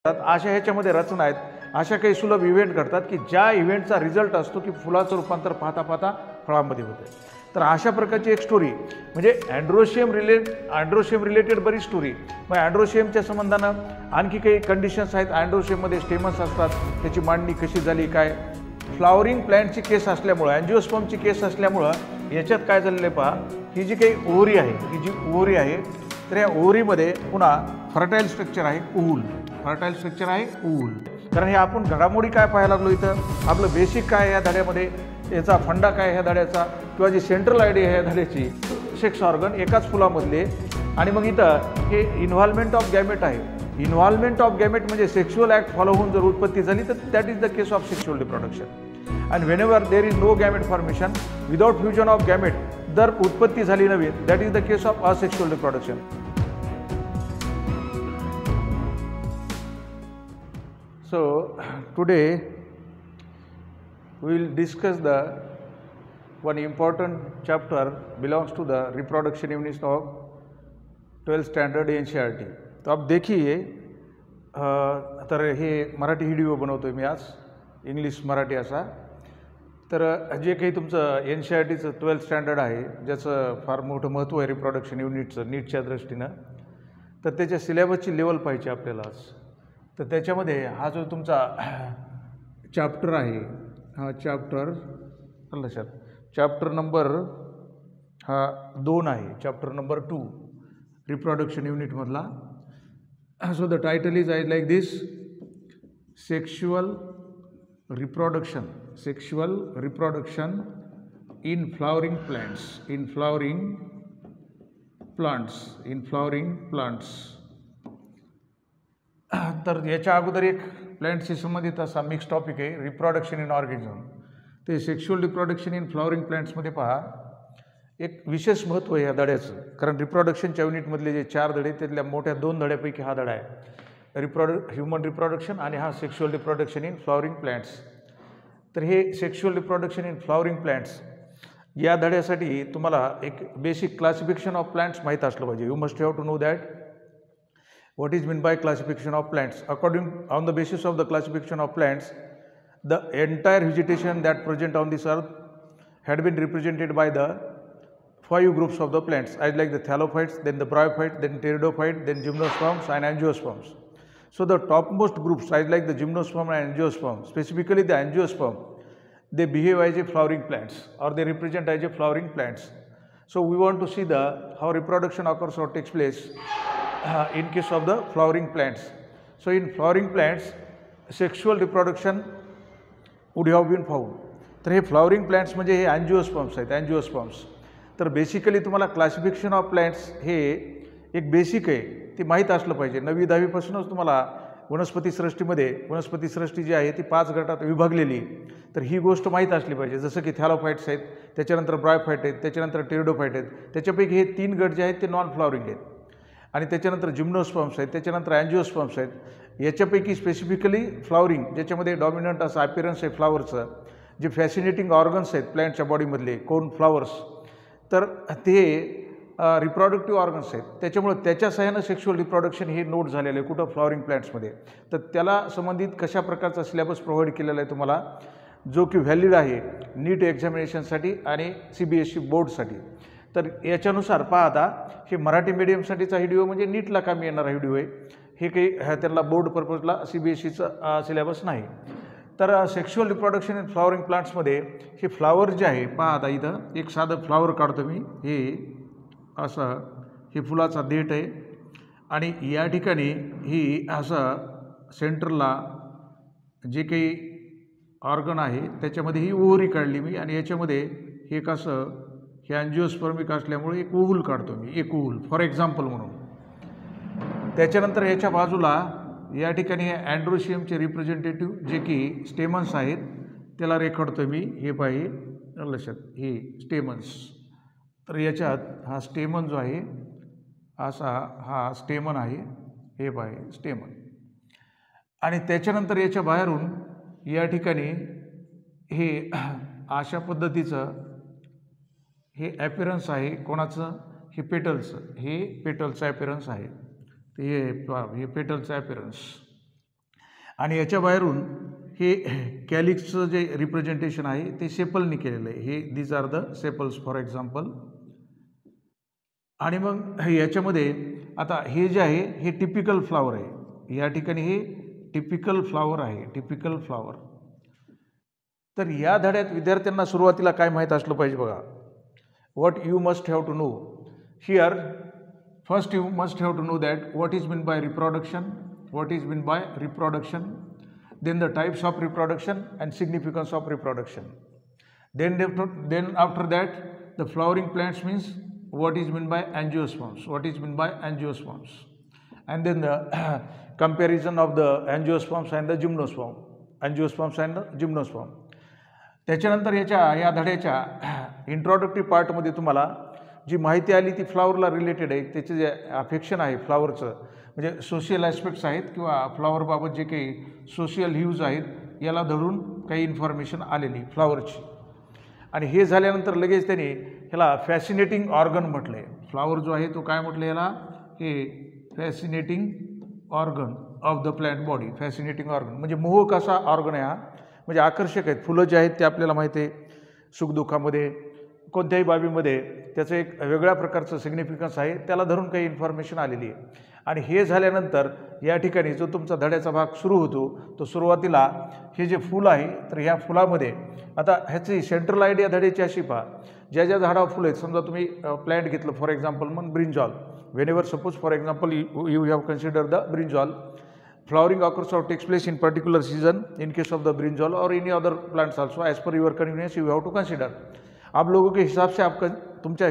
अशा ह्याच्यामध्ये रचना आहेत, अशा काही सुलभ इव्हेंट घडतात की ज्या इव्हेंटचा रिझल्ट असतो की फुलाचं रूपांतर पाहता पाहता फळामध्ये होतं. तर अशा प्रकारची एक स्टोरी म्हणजे अँड्रोशियम रिलेटेड बरीच स्टोरी. मग अँड्रोशियमच्या संबंधानं आणखी काही कंडिशन्स आहेत. अँड्रोशियममध्ये स्टेमन्स असतात, त्याची मांडणी कशी झाली काय. फ्लावरिंग प्लॅन्टची केस असल्यामुळं, अँजिओस्पर्मची केस असल्यामुळं याच्यात काय झालेलं आहे पहा, ही जी काही ओव्हरी आहे, ही जी ओव्हरी आहे, तर या ओव्हरीमध्ये पुन्हा फर्टाईल स्ट्रक्चर आहे ऊल. फर्टाईल स्ट्रक्चर आहे ऊल. कारण हे आपण घडामोडी काय पाहायला लागलो इथं, आपलं बेसिक काय या धड्यामध्ये, याचा फंडा काय ह्या धड्याचा, किंवा जी सेंट्रल आयडिया ह्या धड्याची, सेक्स ऑर्गन एकाच फुलामधले. आणि मग इथं हे इन्व्हॉल्वमेंट ऑफ गॅमेट आहे. इन्व्हॉल्वमेंट ऑफ गॅमेट म्हणजे सेक्शुअल ॲक्ट फॉलो होऊन जर उत्पत्ती झाली तर that is the case of sexual reproduction. and whenever there is no gamete formation without fusion of gamete, जर उत्पत्ती झाली नव्हे, that is the case of asexual reproduction. So today we will discuss the one important chapter belongs to the reproduction units of 12th standard NCERT. तो आप देखिए, तर हे Marathi video बनवतोय मी आज, इंग्लिश मराठी असा. तर जे काही तुमचं NCERTचं 12th स्टँडर्ड आहे, ज्याचं फार मोठं महत्त्व आहे रिप्रोडक्शन युनिटचं नीटच्या दृष्टीनं, तर त्याच्या सिलेबसची लेवल पाहिजे आपल्याला आज. तर त्याच्यामध्ये हा जो तुमचा चॅप्टर आहे, हा चॅप्टर लक्षात, चॅप्टर नंबर हा 2 आहे, चॅप्टर नंबर 2 रिप्रोडक्शन युनिटमधला. So the title is like this, sexual reproduction in flowering plants. तर याच्या अगोदर एक प्लॅन्टशी संबंधित असा मिक्स टॉपिक आहे, रिप्रोडक्शन इन ऑर्गॅनिझम. ते सेक्शुअल रिप्रोडक्शन इन फ्लॉवरिंग प्लॅन्ट्समध्ये पहा, एक विशेष महत्त्व आहे या धड्याचं. कारण रिप्रोडक्शनच्या युनिटमधले जे 4 धडे, त्यातल्या मोठ्या 2 धड्यापैकी हा धडा आहे, ह्युमन रिप्रोडक्शन, आणि हा sexual reproduction in flowering plants. तर हे sexual reproduction in flowering plants या धड्यासाठी तुम्हाला एक बेसिक क्लासिफिकेशन ऑफ प्लॅन्ट्स माहीत असलं पाहिजे. You must have to know that what is meant by classification of plants. On the basis of the classification of plants, the entire vegetation that present on this earth had been represented by the 5 groups of the plants, as like the thallophytes, then the bryophytes, then pteridophytes, then gymnosperms and angiosperms. So the topmost groups, as like the gymnosperm and angiosperm, specifically the angiosperm, they behave as a flowering plants, or they represent as a flowering plants. So we want to see how reproduction occurs or takes place in case of the flowering plants. So in flowering plants, sexual reproduction would have been found. तर हे flowering plants म्हणजे हे अँजिओस्पर्म्स आहेत, अँजिओस्पर्म्स. तर basically तुम्हाला classification of plants हे एक basic आहे, ते माहीत असलं पाहिजे. 9वी 10वीपासूनच तुम्हाला वनस्पती सृष्टी जी आहे ती 5 गटात विभागलेली, तर ही गोष्ट माहीत असली पाहिजे. जसं की थॅलोफाईट्स आहेत, त्याच्यानंतर ब्रायोफाईट आहेत, त्याच्यानंतर टेरिडोफाईट आहेत. त्याच्यापैकी हे 3 गट जे आहेत ते नॉन फ्लॉवरिंग आहेत. आणि त्याच्यानंतर जिम्नोस्पर्म्स आहेत, त्याच्यानंतर अँजिओस्पर्म्स आहेत. याच्यापैकी स्पेसिफिकली फ्लॉवरिंग, ज्याच्यामध्ये डॉमिनंट असं अपीरन्स आहे फ्लॉवरचं, जे फॅसिनेटिंग ऑर्गन्स आहेत प्लॅन्टच्या बॉडीमधले, कोन फ्लॉवर्स, तर ते रिप्रोडक्टिव्ह ऑर्गन्स आहेत. त्याच्यामुळे त्याच्या सहाय्यानं सेक्शुअल रिप्रोडक्शन हे नोट झालेलं आहे कुठं, फ्लॉवरिंग प्लॅन्ट्समध्ये. तर त्याला संबंधित कशा प्रकारचा सिलेबस प्रोव्हाइड केलेला आहे तुम्हाला, जो की व्हॅलिड आहे नीट एक्झामिनेशनसाठी आणि CBSE बोर्डसाठी. तर याच्यानुसार पहा, आता हे मराठी मीडियमसाठीचा व्हिडिओ म्हणजे नीटला कामी येणारा व्हिडिओ आहे. हे काही त्याला बोर्ड पर्पजला CBSEचं सिलेबस नाही. तर सेक्शुअल रिप्रोडक्शन इन फ्लॉवरिंग प्लांट्समध्ये हे फ्लावर जे आहे पहा, आता इथं एक साधं फ्लावर काढतो मी. हे असं हे फुलाचा देठ आहे, आणि या ठिकाणी ही असं सेंटरला जे काही ऑर्गन आहे त्याच्यामध्ये ही ओव्हरी काढली मी, आणि याच्यामध्ये हे कसं, हे अँजिओस्पर्मिक असल्यामुळे एक ओव्हल काढतो मी, एक ओव्हल फॉर एक्झाम्पल म्हणून. त्याच्यानंतर याच्या बाजूला या ठिकाणी अँड्रोशियमचे रिप्रेझेंटेटिव्ह जे की स्टेमन्स आहेत त्याला रेखाटतो मी. हे पाहिजे लक्षात, हे स्टेमन्स. तर याच्यात हा स्टेमन जो आहे असा हा स्टेमन आहे, हे पाहिजे स्टेमन. आणि त्याच्यानंतर याच्या बाहेरून या ठिकाणी हे अशा पद्धतीचं हे ॲपिरन्स आहे कोणाचं, हे पेटलचं, हे पेटलचं ॲपिरन्स आहे. ते हे पेटलचं ॲपिरन्स. आणि याच्या बाहेरून हे कॅलिक्सचं जे रिप्रेझेंटेशन आहे ते सेपलनी केलेलं आहे. हे these are the sepals for example. आणि मग याच्यामध्ये आता हे जे आहे हे टिपिकल फ्लॉवर आहे. या ठिकाणी हे टिपिकल फ्लॉवर आहे, टिपिकल फ्लॉवर. तर या धड्यात विद्यार्थ्यांना सुरुवातीला काय माहीत असलं पाहिजे बघा. What you must have to know here. First you must have to know that what is mean by reproduction, what is mean by reproduction, then the types of reproduction and significance of reproduction. Then after that the flowering plants means what is meant by angiosperms, what is meant by angiosperms, and then the comparison of the angiosperms and the gymnosperm, angiosperms and the gymnosperm. त्याच्यानंतर या धड्याच्या इंट्रोडक्टिव्ह पार्टमध्ये तुम्हाला जी माहिती आली ती फ्लॉवरला related आहे. त्याचे जे अफेक्शन आहे फ्लॉवरचं म्हणजे सोशियल ॲस्पेक्ट्स आहेत किंवा फ्लॉवरबाबत जे काही सोशियल ह्यूज आहेत याला धरून काही इन्फॉर्मेशन आलेली फ्लॉवरची. आणि हे झाल्यानंतर लगेच त्यांनी ह्याला फॅसिनेटिंग ऑर्गन म्हटलं आहे. फ्लॉवर जो आहे तो काय म्हटलं याला, हे fascinating organ of the plant body. Fascinating organ म्हणजे मोहक असा ऑर्गन आहे हा, म्हणजे आकर्षक आहेत. फुलं जे आहेत ते आपल्याला माहिती आहे सुखदुःखामध्ये कोणत्याही बाबीमध्ये त्याचं एक वेगळ्या प्रकारचं सिग्निफिकन्स आहे, त्याला धरून काही इन्फॉर्मेशन आलेली आहे. आणि हे झाल्यानंतर या ठिकाणी जो तुमचा धड्याचा भाग सुरू होतो तो सुरुवातीला हे जे फूल आहे तर ह्या फुलामध्ये आता ह्याची सेंट्रल आयडिया धड्याची अशी पहा, ज्या ज्या झाडावर फुलं आहेत, समजा तुम्ही प्लॅन्ट घेतलं फॉर एक्झाम्पल मग brinjal, Wien ever suppose for example you have consider the brinjal, flowering occurs or takes place in particular season in case of the brinjal or any other plants also as per your convenience you have to consider. आप लोगों के हिसाब से आपका तुमच्या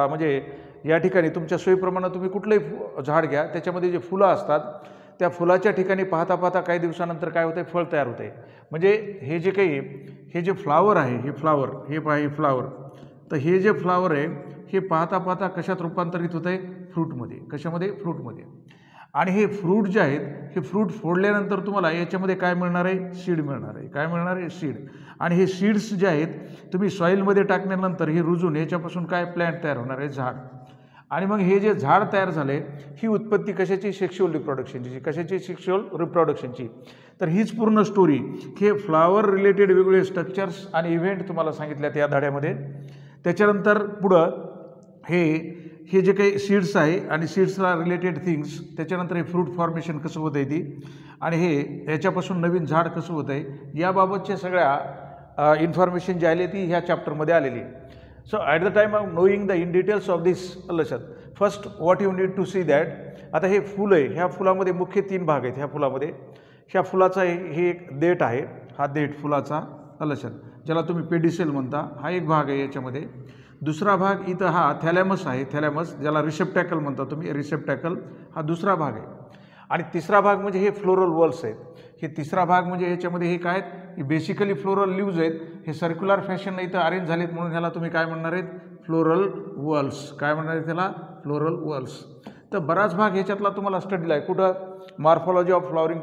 म्हणजे या ठिकाणी तुमच्या सोयीप्रमाणे तुम्ही कुठलंही झाड घ्या, त्याच्यामध्ये जे फुलं असतात त्या फुलाच्या ठिकाणी पाहता पाहता काही दिवसानंतर काय होतं, फळ तयार होते. म्हणजे हे जे काही हे जे फ्लावर आहे, हे फ्लावर, हे पहा हे फ्लावर, तर हे जे फ्लावर आहे हे पाहता पाहता कशात रूपांतरित होतं आहे, फ्रूटमध्ये. कशामध्ये, फ्रूटमध्ये. आणि हे फ्रूट जे आहेत हे फ्रूट फोडल्यानंतर तुम्हाला याच्यामध्ये काय मिळणार आहे, सीड मिळणार आहे. काय मिळणार आहे, सीड. आणि हे सीड्स जे आहेत तुम्ही सॉईलमध्ये टाकल्यानंतर हे रुजून याच्यापासून काय प्लॅन्ट तयार होणार आहे, झाड. आणि मग हे जे झाड तयार झाले ही उत्पत्ती कशाची, सेक्शुअल रिप्रोडक्शनची. कशाची, सेक्शुअल रिप्रोडक्शनची. तर हीच पूर्ण स्टोरी, हे फ्लावर रिलेटेड वेगवेगळे स्ट्रक्चर्स आणि इव्हेंट तुम्हाला सांगितल्यात या धड्यामध्ये. त्याच्यानंतर पुढं हे जे काही सीड्स आहे आणि सीड्सला रिलेटेड थिंग्स, त्याच्यानंतर हे फ्रूट फॉर्मेशन कसं होतं आहे ती, आणि हे याच्यापासून नवीन झाड कसं होतं आहे याबाबतच्या सगळ्या इन्फॉर्मेशन जी आली ती ह्या चॅप्टरमध्ये आलेली. So at the time of knowing the in details of this लक्षात, first what you need to see that. आता हे फुलं आहे, ह्या फुलामध्ये मुख्य 3 भाग आहेत. ह्या फुलामध्ये ह्या फुलाचा हे एक देठ आहे, हा देठ फुलाचा लक्षात, ज्याला तुम्ही पेडिसेल म्हणता, हा एक भाग आहे याच्यामध्ये. दुसरा भाग इथं हा थॅलॅमस आहे, थॅलॅमस ज्याला रिसेप्टॅकल म्हणता तुम्ही, रिसेप्टॅकल हा दुसरा भाग आहे. आणि तिसरा भाग म्हणजे हे फ्लोरल वॉल्स आहेत. हे तिसरा भाग म्हणजे ह्याच्यामध्ये हे काय आहेत, बेसिकली फ्लोरल लीव्ज आहेत. हे सर्क्युलर फॅशनने इथं अरेंज झालेत म्हणून ह्याला तुम्ही काय म्हणणार आहेत, फ्लोरल वॉल्स. काय म्हणणार आहेत त्याला, फ्लोरल वॉल्स. तर बराच भाग ह्याच्यातला तुम्हाला स्टडीला आहे. कुठं, मॉर्फॉलॉजी ऑफ फ्लॉवरिंग,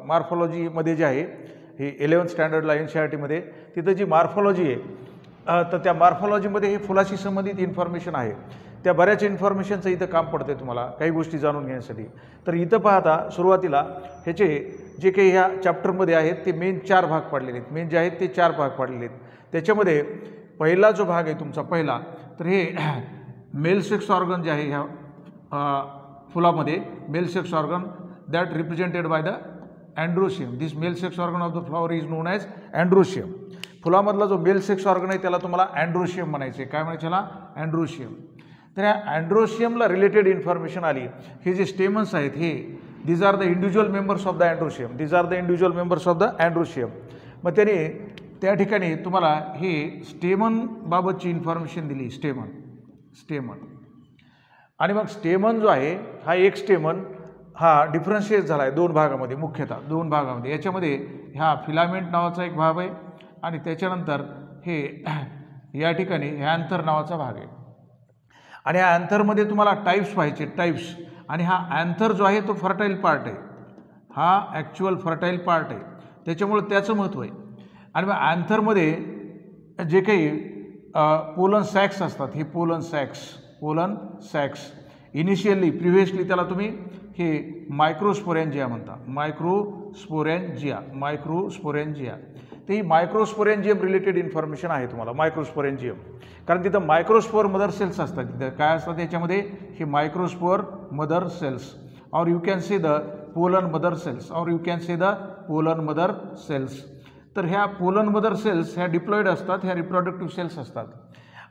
मॉर्फॉलॉजीमध्ये जे आहे हे 11th स्टँडर्डला NCERTमध्ये तिथं जी मॉर्फॉलॉजी आहे तर त्या मॉर्फॉलॉजीमध्ये हे फुलाशी संबंधित इन्फॉर्मेशन आहे. त्या बऱ्याच इन्फॉर्मेशनचं इथं काम पडतं आहे तुम्हाला काही गोष्टी जाणून घेण्यासाठी. तर इथं पाहता सुरुवातीला ह्याचे जे काही ह्या चॅप्टरमध्ये आहेत ते मेन 4 भाग पाडलेले आहेत. मेन जे आहेत ते 4 भाग पाडलेले आहेत. त्याच्यामध्ये पहिला जो भाग आहे तुमचा पहिला, तर हे मेल सेक्स ऑर्गन जे आहे ह्या फुलामध्ये, male sex organ that represented by the androecium. This male sex organ of the flower is known as androecium. फुलामधला जो मेल सेक्स ऑर्गन आहे त्याला तुम्हाला अँड्रोशियम म्हणायचे. काय म्हणायचे त्याला, अँड्रोशियम. तर या अँड्रोशियमला रिलेटेड इन्फॉर्मेशन आली. हे जे स्टेमन्स आहेत हे these are the individual members of the androecium. These are the individual members of the androecium. मग त्याने त्या ठिकाणी तुम्हाला हे स्टेमनबाबतची इन्फॉर्मेशन दिली. स्टेमन. आणि मग स्टेमन जो आहे हा एक स्टेमन हा डिफरन्शिएट झाला आहे 2 भागामध्ये, मुख्यतः 2 भागामध्ये. याच्यामध्ये ह्या फिलामेंट नावाचा एक भाग आहे आणि त्याच्यानंतर हे या ठिकाणी अँथर नावाचा भाग आहे. आणि ह्या अँथरमध्ये तुम्हाला टाईप्स पाहिजे, टाईप्स. आणि हा अँथर जो आहे तो फर्टाईल पार्ट आहे, हा ॲक्च्युअल फर्टाईल पार्ट आहे, त्याच्यामुळे त्याचं महत्त्व आहे. आणि मग अँथरमध्ये जे काही पोलन सॅक्स असतात, हे पोलन सॅक्स इनिशियली प्रिव्हियसली त्याला तुम्ही हे मायक्रोस्पोरेंजिया म्हणता, मायक्रोस्पोरेंजिया मायक्रोस्पोरेंजिया. तर ही मायक्रोस्पोरेंजियम रिलेटेड इन्फॉर्मेशन आहे तुम्हाला, मायक्रोस्पोरेंजियम. कारण तिथं मायक्रोस्पोअर मदर सेल्स असतात. तिथं काय असतात त्याच्यामध्ये, हे मायक्रोस्पोअर मदर सेल्स, और you can see the pollen mother cells, तर ह्या पोलन मदर सेल्स ह्या डिप्लॉइड असतात, ह्या रिप्रोडक्टिव्ह सेल्स असतात.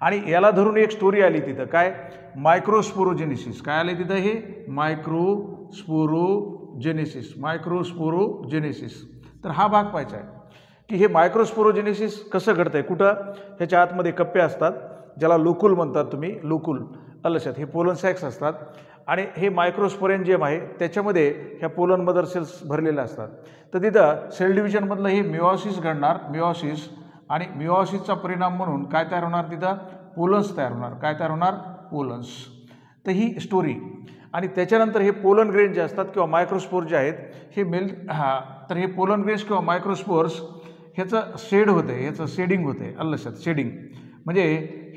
आणि याला धरून एक स्टोरी आली तिथं, काय, मायक्रोस्पोरोजेनेसिस. काय आले तिथं, हे मायक्रोस्पोरोजेनेसिस. तर हा भाग पाहायचा आहे की हे मायक्रोस्पोरोजेनेसिस कसं घडतंय, कुठं, ह्याच्या आतमध्ये कप्पे असतात ज्याला लोकुल म्हणतात तुम्ही, लोकुल लक्षात, हे पोलन सॅक्स असतात. आणि हे मायक्रोस्पोरेंजियम आहे, त्याच्यामध्ये ह्या पोलन मदर सेल्स भरलेल्या असतात. तर तिथं सेल डिव्हिजनमधलं हे मिओसिस घडणार, आणि मिओसिसचा परिणाम म्हणून काय तयार होणार, तिथं पोलन्स तयार होणार. काय तयार होणार, पोलन्स. तर ही स्टोरी. आणि त्याच्यानंतर हे पोलन ग्रेन जे असतात किंवा मायक्रोस्पोर जे आहेत हे तर हे पोलन ग्रेन्स किंवा मायक्रोस्पोर्स ह्याचं शेड होतं आहे, ह्याचं शेडिंग होतं आहे, लक्षात, शेडिंग म्हणजे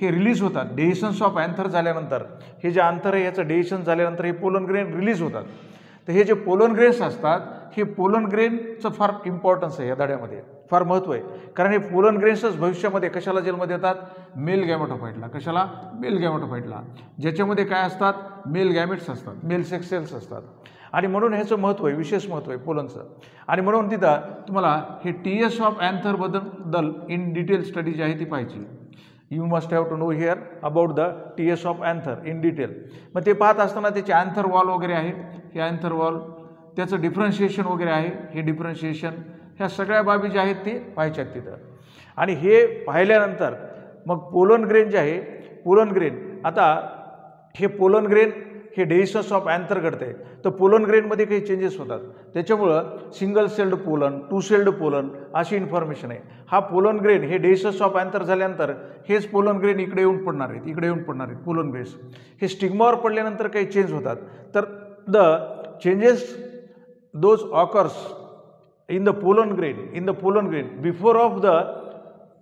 हे रिलीज होतात. डेहिशन्स ऑफ अँथर झाल्यानंतर, हे जे अंतर आहे याचं डेहिशन झाल्यानंतर हे पोलन ग्रेन रिलीज होतात. तर हे जे पोलन ग्रेन्स असतात, हे पोलन ग्रेनचं फार इम्पॉर्टन्स आहे या धड्यामध्ये, फार महत्त्व आहे. कारण हे पोलन ग्रेन्सच भविष्यामध्ये कशाला जन्म देतात, मेल गॅमेटोफाइटला. कशाला, मेल गॅमेटोफाइटला, ज्याच्यामध्ये काय असतात, मेल गॅमेट्स असतात, मेल सेक्स सेल्स असतात. आणि म्हणून ह्याचं महत्त्व आहे, विशेष महत्त्व आहे पोलनचं. आणि म्हणून तिथं तुम्हाला हे TS ऑफ अँथरबद्दल इन डिटेल स्टडी जी आहे ती पाहिजे. You must have to know here about the TS of anther in detail. मग ते पाहत असताना त्याचे अँथर वॉल वगैरे आहे, हे अँथर वॉल, त्याचं डिफरन्शिएशन वगैरे आहे, हे डिफरन्शिएशन, ह्या सगळ्या बाबी ज्या आहेत ते पाहायच्यात तिथं. आणि हे पाहिल्यानंतर मग पोलन ग्रेन जे आहे, पोलन ग्रेन, आता हे पोलन ग्रेन हे डेहिशन्स ऑफ अँथर घडते. तर पोलन ग्रेनमध्ये काही चेंजेस होतात, त्याच्यामुळं single celled pollen, two celled pollen अशी इन्फॉर्मेशन आहे. हा पोलन ग्रेन हे डेहिशन्स ऑफ अँथर झाल्यानंतर हेच पोलन ग्रेन इकडे येऊन पडणार आहेत, पोलन ग्रेन्स. हे स्टिग्मावर पडल्यानंतर काही चेंज होतात. तर the changes those occurs in the pollen grain before of the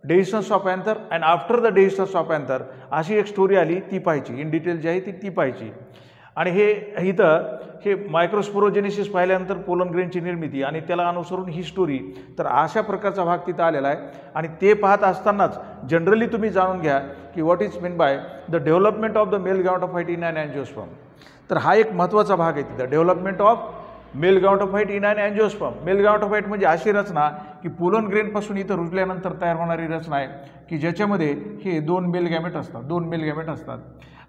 dehiscence of anther and after the dehiscence of anther अशी एक स्टोरी आली, ती पाहायची इन डिटेल जी आहे ती पाहायची. आणि हे इथं हे मायक्रोस्पोरोजेनेसिस पाहिल्यानंतर पोलन ग्रेनची निर्मिती आणि त्याला अनुसरून ही स्टोरी, तर अशा प्रकारचा भाग तिथं आलेला आहे. आणि ते पाहत असतानाच जनरली तुम्ही जाणून घ्या की what is mean by the development of the male gametophyte in an angiosperm. तर हा एक महत्त्वाचा भाग आहे तिथं, development of male gametophyte in an angiosperm. Male gametophyte म्हणजे अशी रचना की पोलन ग्रेनपासून इथं रुजल्यानंतर तयार होणारी रचना आहे की ज्याच्यामध्ये हे दोन मेल गॅमेट असतात.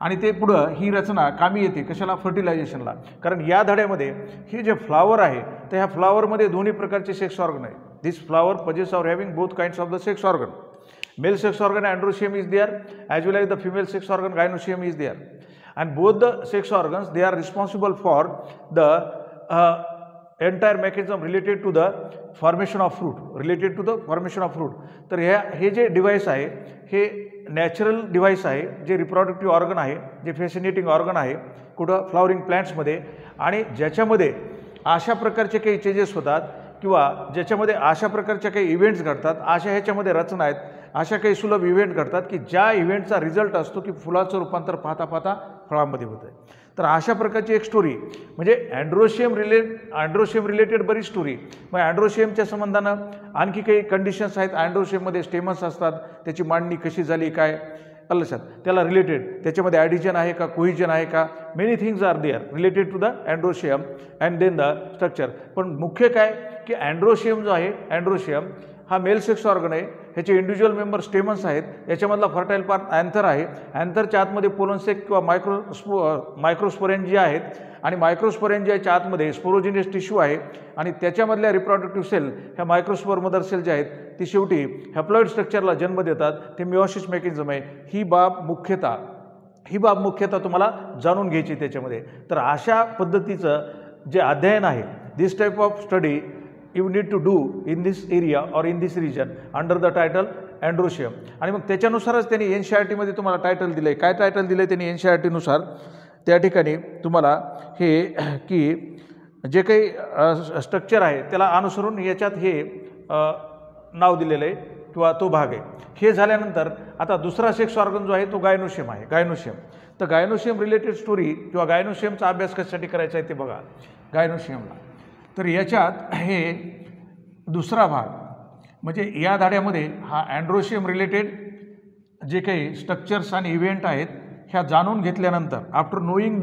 आणि ते पुढं ही रचना कामी येते कशाला, फर्टिलायझेशनला. कारण या धड्यामध्ये हे जे फ्लावर आहे तर ह्या फ्लावरमध्ये दोन्ही प्रकारचे सेक्स ऑर्गन आहे. This flower possess are having both kinds of the sex organ. Male sex organ androecium is there as well as the female sex organ gynoecium is there. And both the sex organs they are responsible for the entire mechanism related to the formation of fruit. तर हे जे device आहे हे natural device आहे, जे reproductive organ आहे, जे fascinating organ आहे कुठं, फ्लॉवरिंग प्लॅन्ट्समध्ये. आणि ज्याच्यामध्ये अशा प्रकारचे काही चेंजेस होतात किंवा ज्याच्यामध्ये अशा प्रकारच्या काही इव्हेंट्स घडतात, अशा ह्याच्यामध्ये रचना आहेत, अशा काही सुलभ इव्हेंट घडतात की ज्या इव्हेंटचा रिझल्ट असतो की फुलाचं रूपांतर पाहता पाहता फळामध्ये होतं आहे. तर अशा प्रकारची एक स्टोरी म्हणजे अँड्रोशियम रिलेटेड बरीच स्टोरी. मग अँड्रोशियमच्या संबंधानं आणखी काही कंडिशन्स आहेत. अँड्रोशियममध्ये स्टेमन्स असतात, त्याची मांडणी कशी झाली काय लक्षात, त्याला रिलेटेड त्याच्यामध्ये ॲडिजन आहे का, कोहिजन आहे का, many things are there related to the androecium and then the structure. पण मुख्य काय की अँड्रोशियम जो आहे, अँड्रोशियम हा मेल सेक्स ऑर्गन आहे, ह्याचे इंडिव्हिज्युअल मेंबर स्टेमन्स आहेत, याच्यामधला फर्टाईल पार्ट अँथर आहे. अँथरच्या आतमध्ये पोलनसेक किंवा मायक्रोस्पोरेंजिया आहेत आणि मायक्रोस्पोरेंजियाच्या आतमध्ये स्पोरोजिनियस टिश्यू आहे आणि त्याच्यामधल्या रिप्रोडक्टिव्ह सेल ह्या मायक्रोस्पोर मदर सेल ज्या आहेत ती शेवटी हॅप्लॉइड स्ट्रक्चरला जन्म देतात. ते मिओसिस मेकॅनिझम आहे. ही बाब मुख्यतः तुम्हाला जाणून घ्यायची त्याच्यामध्ये. तर अशा पद्धतीचं जे अध्ययन आहे, this type of study you need to do in this area or in this region under the title androecium. आणि मग त्याच्यानुसारच त्यांनी NCERT मध्ये तुम्हाला टायटल दिलं आहे. काय टायटल दिलं आहे त्यांनी NCERT नुसार, त्या ठिकाणी तुम्हाला हे की जे काही स्ट्रक्चर आहे त्याला अनुसरून याच्यात हे नाव दिलेलं आहे किंवा तो भाग आहे. हे झाल्यानंतर आता दुसरा सेक्स ऑर्गन जो आहे तो गायनोशियम आहे. तर गायनोशियम रिलेटेड स्टोरी किंवा गायनोशियमचा अभ्यास कशासाठी करायचा आहे ते बघा. तर याच्यात हे दुसरा भाग म्हणजे या धड्यामध्ये हा अँड्रोशियम रिलेटेड जे काही स्ट्रक्चर्स आणि इव्हेंट आहेत ह्या जाणून घेतल्यानंतर after knowing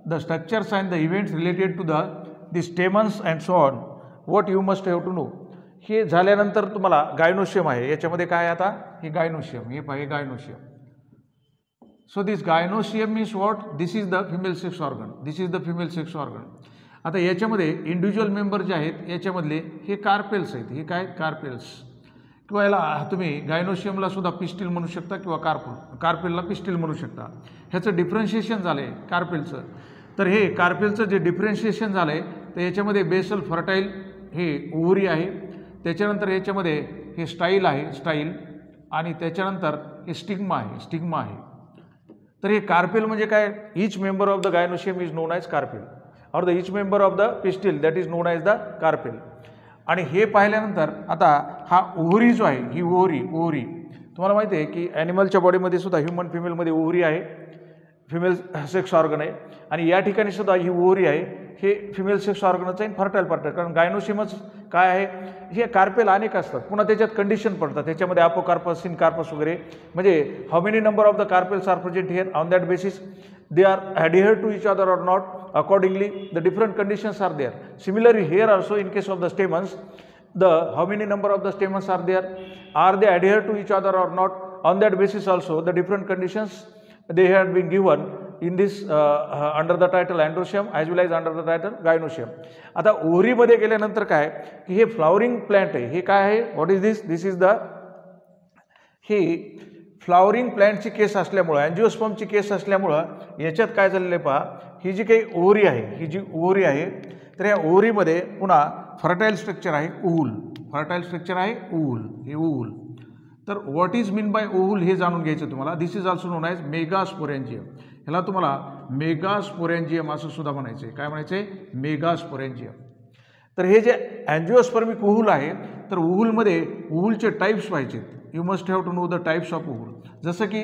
the structures and the events related to the stamens and so on what you must have to know, हे झाल्यानंतर तुम्हाला गायनोशियम आहे. याच्यामध्ये काय आता हे गायनोशियम, हे पाहिजे gynoecium. So this gynoecium means what, this is the female sex organ, this is the female sex organ. आता याच्यामध्ये इंडिव्हिज्युअल मेंबर जे आहेत याच्यामधले हे कार्पेल्स आहेत. हे काय कार्पेल्स, किंवा याला तुम्ही गायनोशियमला सुद्धा पिस्टिल म्हणू शकता किंवा कार्पेलला पिस्टिल म्हणू शकता. ह्याचं डिफरन्शिएशन झालं आहे कार्पेलचं. तर हे कार्पेलचं जे डिफरन्शिएशन झालं आहे तर याच्यामध्ये बेसल फर्टाईल हे ओव्हरी आहे, त्याच्यानंतर याच्यामध्ये हे स्टाईल आहे स्टाईल, आणि त्याच्यानंतर हे स्टिग्मा आहे. तर हे कार्पेल म्हणजे काय, each member of the gynoecium is known as carpel और the each member of the pistil that is known as the carpel. आणि हे पाहिल्यानंतर आता हा ओव्हरी जो आहे, ही ओव्हरी तुम्हाला माहिती आहे की ॲनिमलच्या बॉडीमध्ये सुद्धा ह्युमन फिमेलमध्ये ओव्हरी आहे, फिमेल सेक्स ऑर्गन आहे, आणि या ठिकाणी सुद्धा ही ओव्हरी आहे, हे फिमेल सेक्स ऑर्गनच आहे फर्टाईल पार्ट आहे. कारण गायनोशियमच काय आहे, हे कार्पेल अनेक असतात, पुन्हा त्याच्यात कंडिशन पडतात, त्याच्यामध्ये अपोकार्पस सिनकार्पस वगैरे, म्हणजे how many number of the carpels are present here on that basis they are adhered to each other or not, accordingly the different conditions are there. Similarly here also in case of the stamens, the how many number of the stamens are there, are they adhered to each other or not, on that basis also the different conditions they had been given in this under the title androecium as well as under the title gynoecium. आता ovary मध्ये गेल्यानंतर काय की हे flowering plant आहे, हे काय आहे, what is this, this is the हे फ्लॉवरिंग प्लांटची केस असल्यामुळं, अँजिओस्पर्मची केस असल्यामुळं याच्यात काय झालेलं आहे पहा, ही जी काही ओव्हरी आहे, ही जी ओव्हरी आहे तर या ओव्हरीमध्ये पुन्हा फर्टाईल स्ट्रक्चर आहे ओव्हूल, फर्टाईल स्ट्रक्चर आहे ओव्हूल, हे ओव्हूल. तर what is mean by ovule हे जाणून घ्यायचं तुम्हाला. This is also known as megasporangium. ह्याला तुम्हाला मेगास्पोरेंजियम असं सुद्धा म्हणायचं आहे. काय म्हणायचं आहे, मेगास्पोरेंजियम. तर हे जे अँजिओस्पर्मिक ओव्हूल आहे तर ओव्हूलमध्ये ओव्हूलचे टाईप्स व्हायचे. You must have to know the types of ovule. जसं की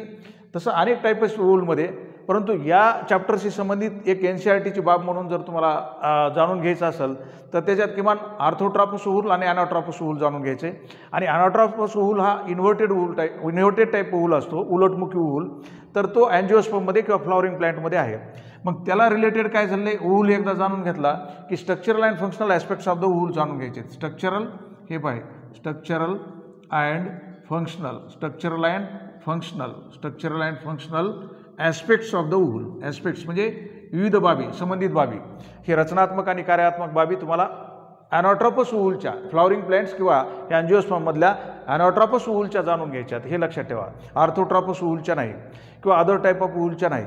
तसं अनेक टाईप्स ओव्हूलमध्ये, परंतु या चॅप्टरशी संबंधित एक NCERTची बाब म्हणून जर तुम्हाला जाणून घ्यायचं असेल तर त्याच्यात किमान आर्थोट्रॉपस ओव्हूल आणि अनाट्रॉपस ओव्हूल जाणून घ्यायचे. आणि अनाट्रॉपस ओव्हूल हा इन्व्हर्टेड टाईप ओव्हूल असतो, उलटमुखी ओव्हूल, तर तो अँजिओस्पर्ममध्ये किंवा फ्लॉवरिंग प्लांटमध्ये आहे. मग त्याला रिलेटेड काय झालं आहे, ओव्हूल एकदा जाणून घेतला की structural and functional aspects of the ovule जाणून घ्यायचे. स्ट्रक्चरल हे पाहे, structural and functional aspects of the ovule. Aspects म्हणजे विविध बाबी, संबंधित बाबी, हे रचनात्मक आणि कार्यात्मक बाबी तुम्हाला अनाट्रॉपस ओव्हूलच्या फ्लॉवरिंग प्लांट्स किंवा ह्या अँजिओस्पर्ममधल्या अनाट्रॉपस ओव्हूलच्या जाणून घ्यायच्यात, हे लक्षात ठेवा. आर्थोट्रॉपस ओव्हूलच्या नाही किंवा अदर टाईप ऑफ ओव्हूलच्या नाही.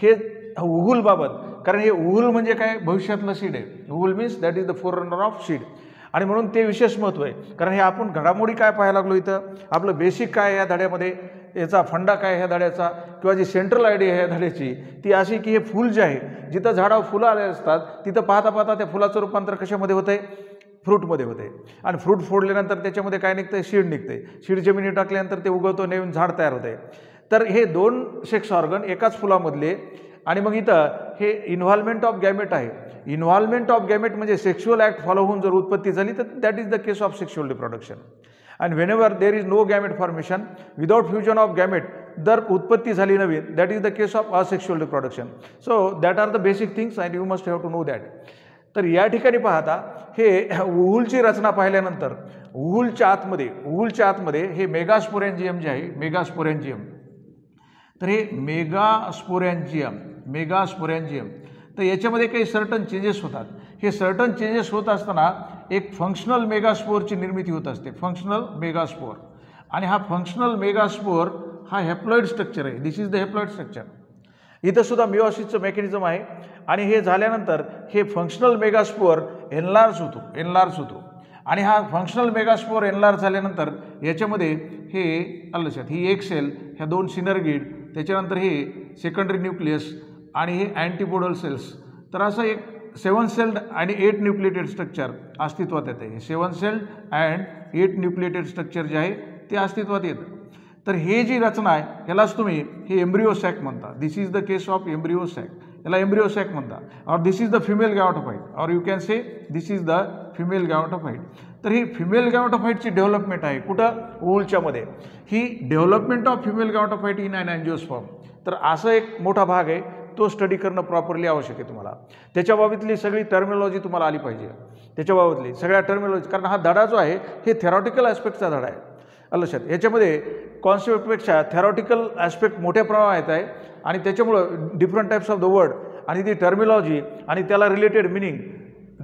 हे ओव्हूलबाबत, कारण हे ओव्हूल म्हणजे काय, भविष्यातलं सीड आहे. Ovule means that is the forerunner of seed, आणि म्हणून ते विशेष महत्त्व आहे. कारण हे आपण घडामोडी काय पाहायला लागलो इथं, आपलं बेसिक काय या धड्यामध्ये, याचा फंडा काय ह्या धड्याचा, किंवा जी सेंट्रल आयडिया ह्या धड्याची ती अशी की हे फूल जे आहे, जिथं झाडावर फुलं आले असतात तिथं पाहता पाहता त्या फुलाचं रूपांतर कशामध्ये होतं आहे, फ्रूटमध्ये होतं आहे. आणि फ्रूट फोडल्यानंतर त्याच्यामध्ये काय निघतं आहे, सीड निघतं आहे. सीड जमिनीत टाकल्यानंतर ते उगवतं, नवीन झाड तयार होतं आहे. तर हे दोन सेक्स ऑर्गन एकाच फुलामधले. आणि मग इथं हे इन्व्हॉल्वमेंट ऑफ गॅमेट आहे. इन्व्हॉल्वमेंट ऑफ गॅमेट म्हणजे सेक्शुअल ॲक्ट फॉलो होऊन जर उत्पत्ती झाली तर that is the case of sexual reproduction. And whenever there is no gamete formation without fusion of gamete, जर उत्पत्ती झाली नवीन, that is the case of asexual reproduction. So that are the basic things and you must have to know that. तर या ठिकाणी पाहता हे ओव्हूलची रचना पाहिल्यानंतर ओव्हूलच्या आतमध्ये हे मेगास्पोरेंजियम जे आहे, मेगास्पोरेंजियम, तर हे मेगास्पोरेंजियम तर याच्यामध्ये काही सर्टन चेंजेस होतात. हे सर्टन चेंजेस होत असताना एक फंक्शनल मेगास्पोरची निर्मिती होत असते, फंक्शनल मेगास्पोर. आणि हा फंक्शनल मेगास्पोर हा हेप्लॉइड स्ट्रक्चर आहे. दिस इज द हेप्लॉइड स्ट्रक्चर. इथं सुद्धा मिओसिसचं मेकॅनिझम आहे. आणि हे झाल्यानंतर हे फंक्शनल मेगास्पोर एनलार्ज होतो. आणि हा फंक्शनल मेगास्पोर एनलार्ज झाल्यानंतर याच्यामध्ये हे लक्षात, ही एक सेल, ह्या दोन सिनर्गिड, त्याच्यानंतर हे सेकंडरी न्यूक्लियस आणि हे अँटीपोडल सेल्स. तर असं एक 7 सेल्ड आणि 8 न्यूक्लिएटेड स्ट्रक्चर अस्तित्वात येतं. हे 7 सेल्ड अँड 8 न्यूक्लिएटेड स्ट्रक्चर जे आहे ते अस्तित्वात येतं. तर हे जी रचना आहे ह्यालाच तुम्ही हे एम्ब्रिओ सॅक म्हणता. This is the case of embryo sac. याला एम्ब्रिओ सॅक म्हणतात. और this is the female gametophyte, और you can say this is the female gametophyte. तर ही फिमेल गॅमेटोफाइटची डेव्हलपमेंट आहे कुठं, ओव्हलच्या मध्ये. ही development of female gametophyte in an angiosperm. तर असं एक मोठा भाग आहे, तो स्टडी करणं प्रॉपरली आवश्यक आहे तुम्हाला. त्याच्याबाबतली सगळी टर्मिनॉलॉजी तुम्हाला आली पाहिजे, त्याच्याबाबतली सगळ्या टर्मिनॉलॉजी. कारण हा धडा जो आहे हे थेरॉटिकल ॲस्पेक्टचा धडा आहे. लक्षात, याच्यामध्ये कॉन्सेप्टपेक्षा थेरॉटिकल ॲस्पेक्ट मोठ्या प्रमाणात आहे आणि त्याच्यामुळं different types of the word आणि ती टर्मिनॉलॉजी आणि त्याला related meaning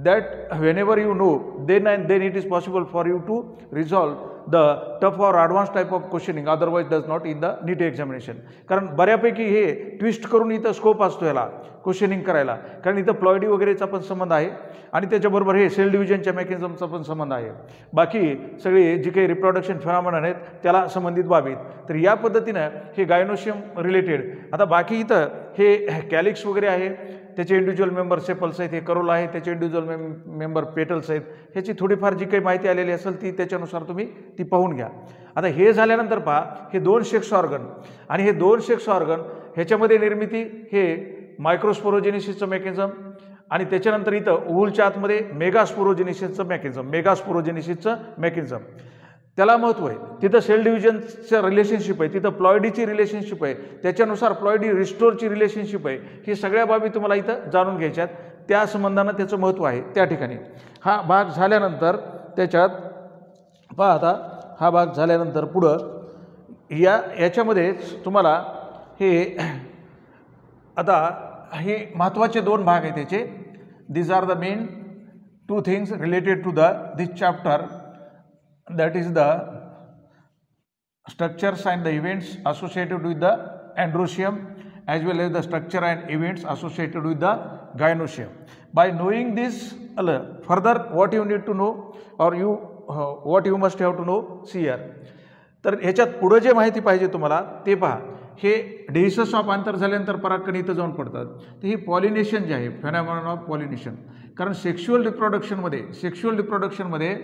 that whenever you know then it is possible for you to resolve the tough or advanced type of questioning, otherwise does not in the NEET examination. कारण बऱ्यापैकी हे twist करून इथं scope असतो याला questioning करायला, कारण इथं प्लॉयडी वगैरेचा पण संबंध आहे आणि त्याच्याबरोबर हे सेल डिव्हिजनच्या मेकॅनिझमचा पण संबंध आहे. बाकी सगळी जी काही रिप्रोडक्शन फिनॉमिनन आहेत त्याला संबंधित बाबीत. तर या पद्धतीनं हे गायनोशियम रिलेटेड. आता बाकी इथं हे कॅलिक्स वगैरे आहे, त्याचे इंडिव्हिज्युअल मेंबर सेपल्स आहेत, हे करोला आहे, त्याचे इंडिव्हिज्युअल मेंबर पेटल्स आहेत. ह्याची थोडीफार जी काही माहिती आलेली असेल ती त्याच्यानुसार तुम्ही ती पाहून घ्या. आता हे झाल्यानंतर पहा, हे 2 सेक्स ऑर्गन आणि हे 2 सेक्स ऑर्गन ह्याच्यामध्ये निर्मिती हे मायक्रोस्पोरोजेनेसिसचं मेकॅनिझम आणि त्याच्यानंतर इथं ओव्हलच्या आतमध्ये मेगास्पोरोजेनेसिसचं मेकॅनिझम. त्याला महत्त्व आहे. तिथं सेल डिव्हिजनचं रिलेशनशिप आहे, तिथं प्लॉयडीची रिलेशनशिप आहे, त्याच्यानुसार प्लॉयडी रिस्टोरची रिलेशनशिप आहे. ही सगळ्या बाबी तुम्हाला इथं जाणून घ्यायच्यात, त्या संबंधानं त्याचं महत्त्व आहे त्या ठिकाणी. हा भाग झाल्यानंतर त्याच्यात पहा, आता हा भाग झाल्यानंतर पुढं याच्यामध्येच तुम्हाला हे आता हे महत्त्वाचे 2 भाग आहेत त्याचे. These are the main 2 things related to this chapter. That is the structures and the events associated with the androecium as well as the structure and events associated with the gynoecium. By knowing this, further what you need to know or what you must have to know, see here. तर ह्याच्यात पुढं जे माहिती पाहिजे तुम्हाला ते पहा. हे डेसिस ऑफ आंतर झाल्यानंतर परागकण इथं जाऊन पडतात. तर ही पॉलिनेशन जे आहे, फेनॉमेनॉन ऑफ पॉलिनेशन. कारण सेक्शुअल रिप्रोडक्शनमध्ये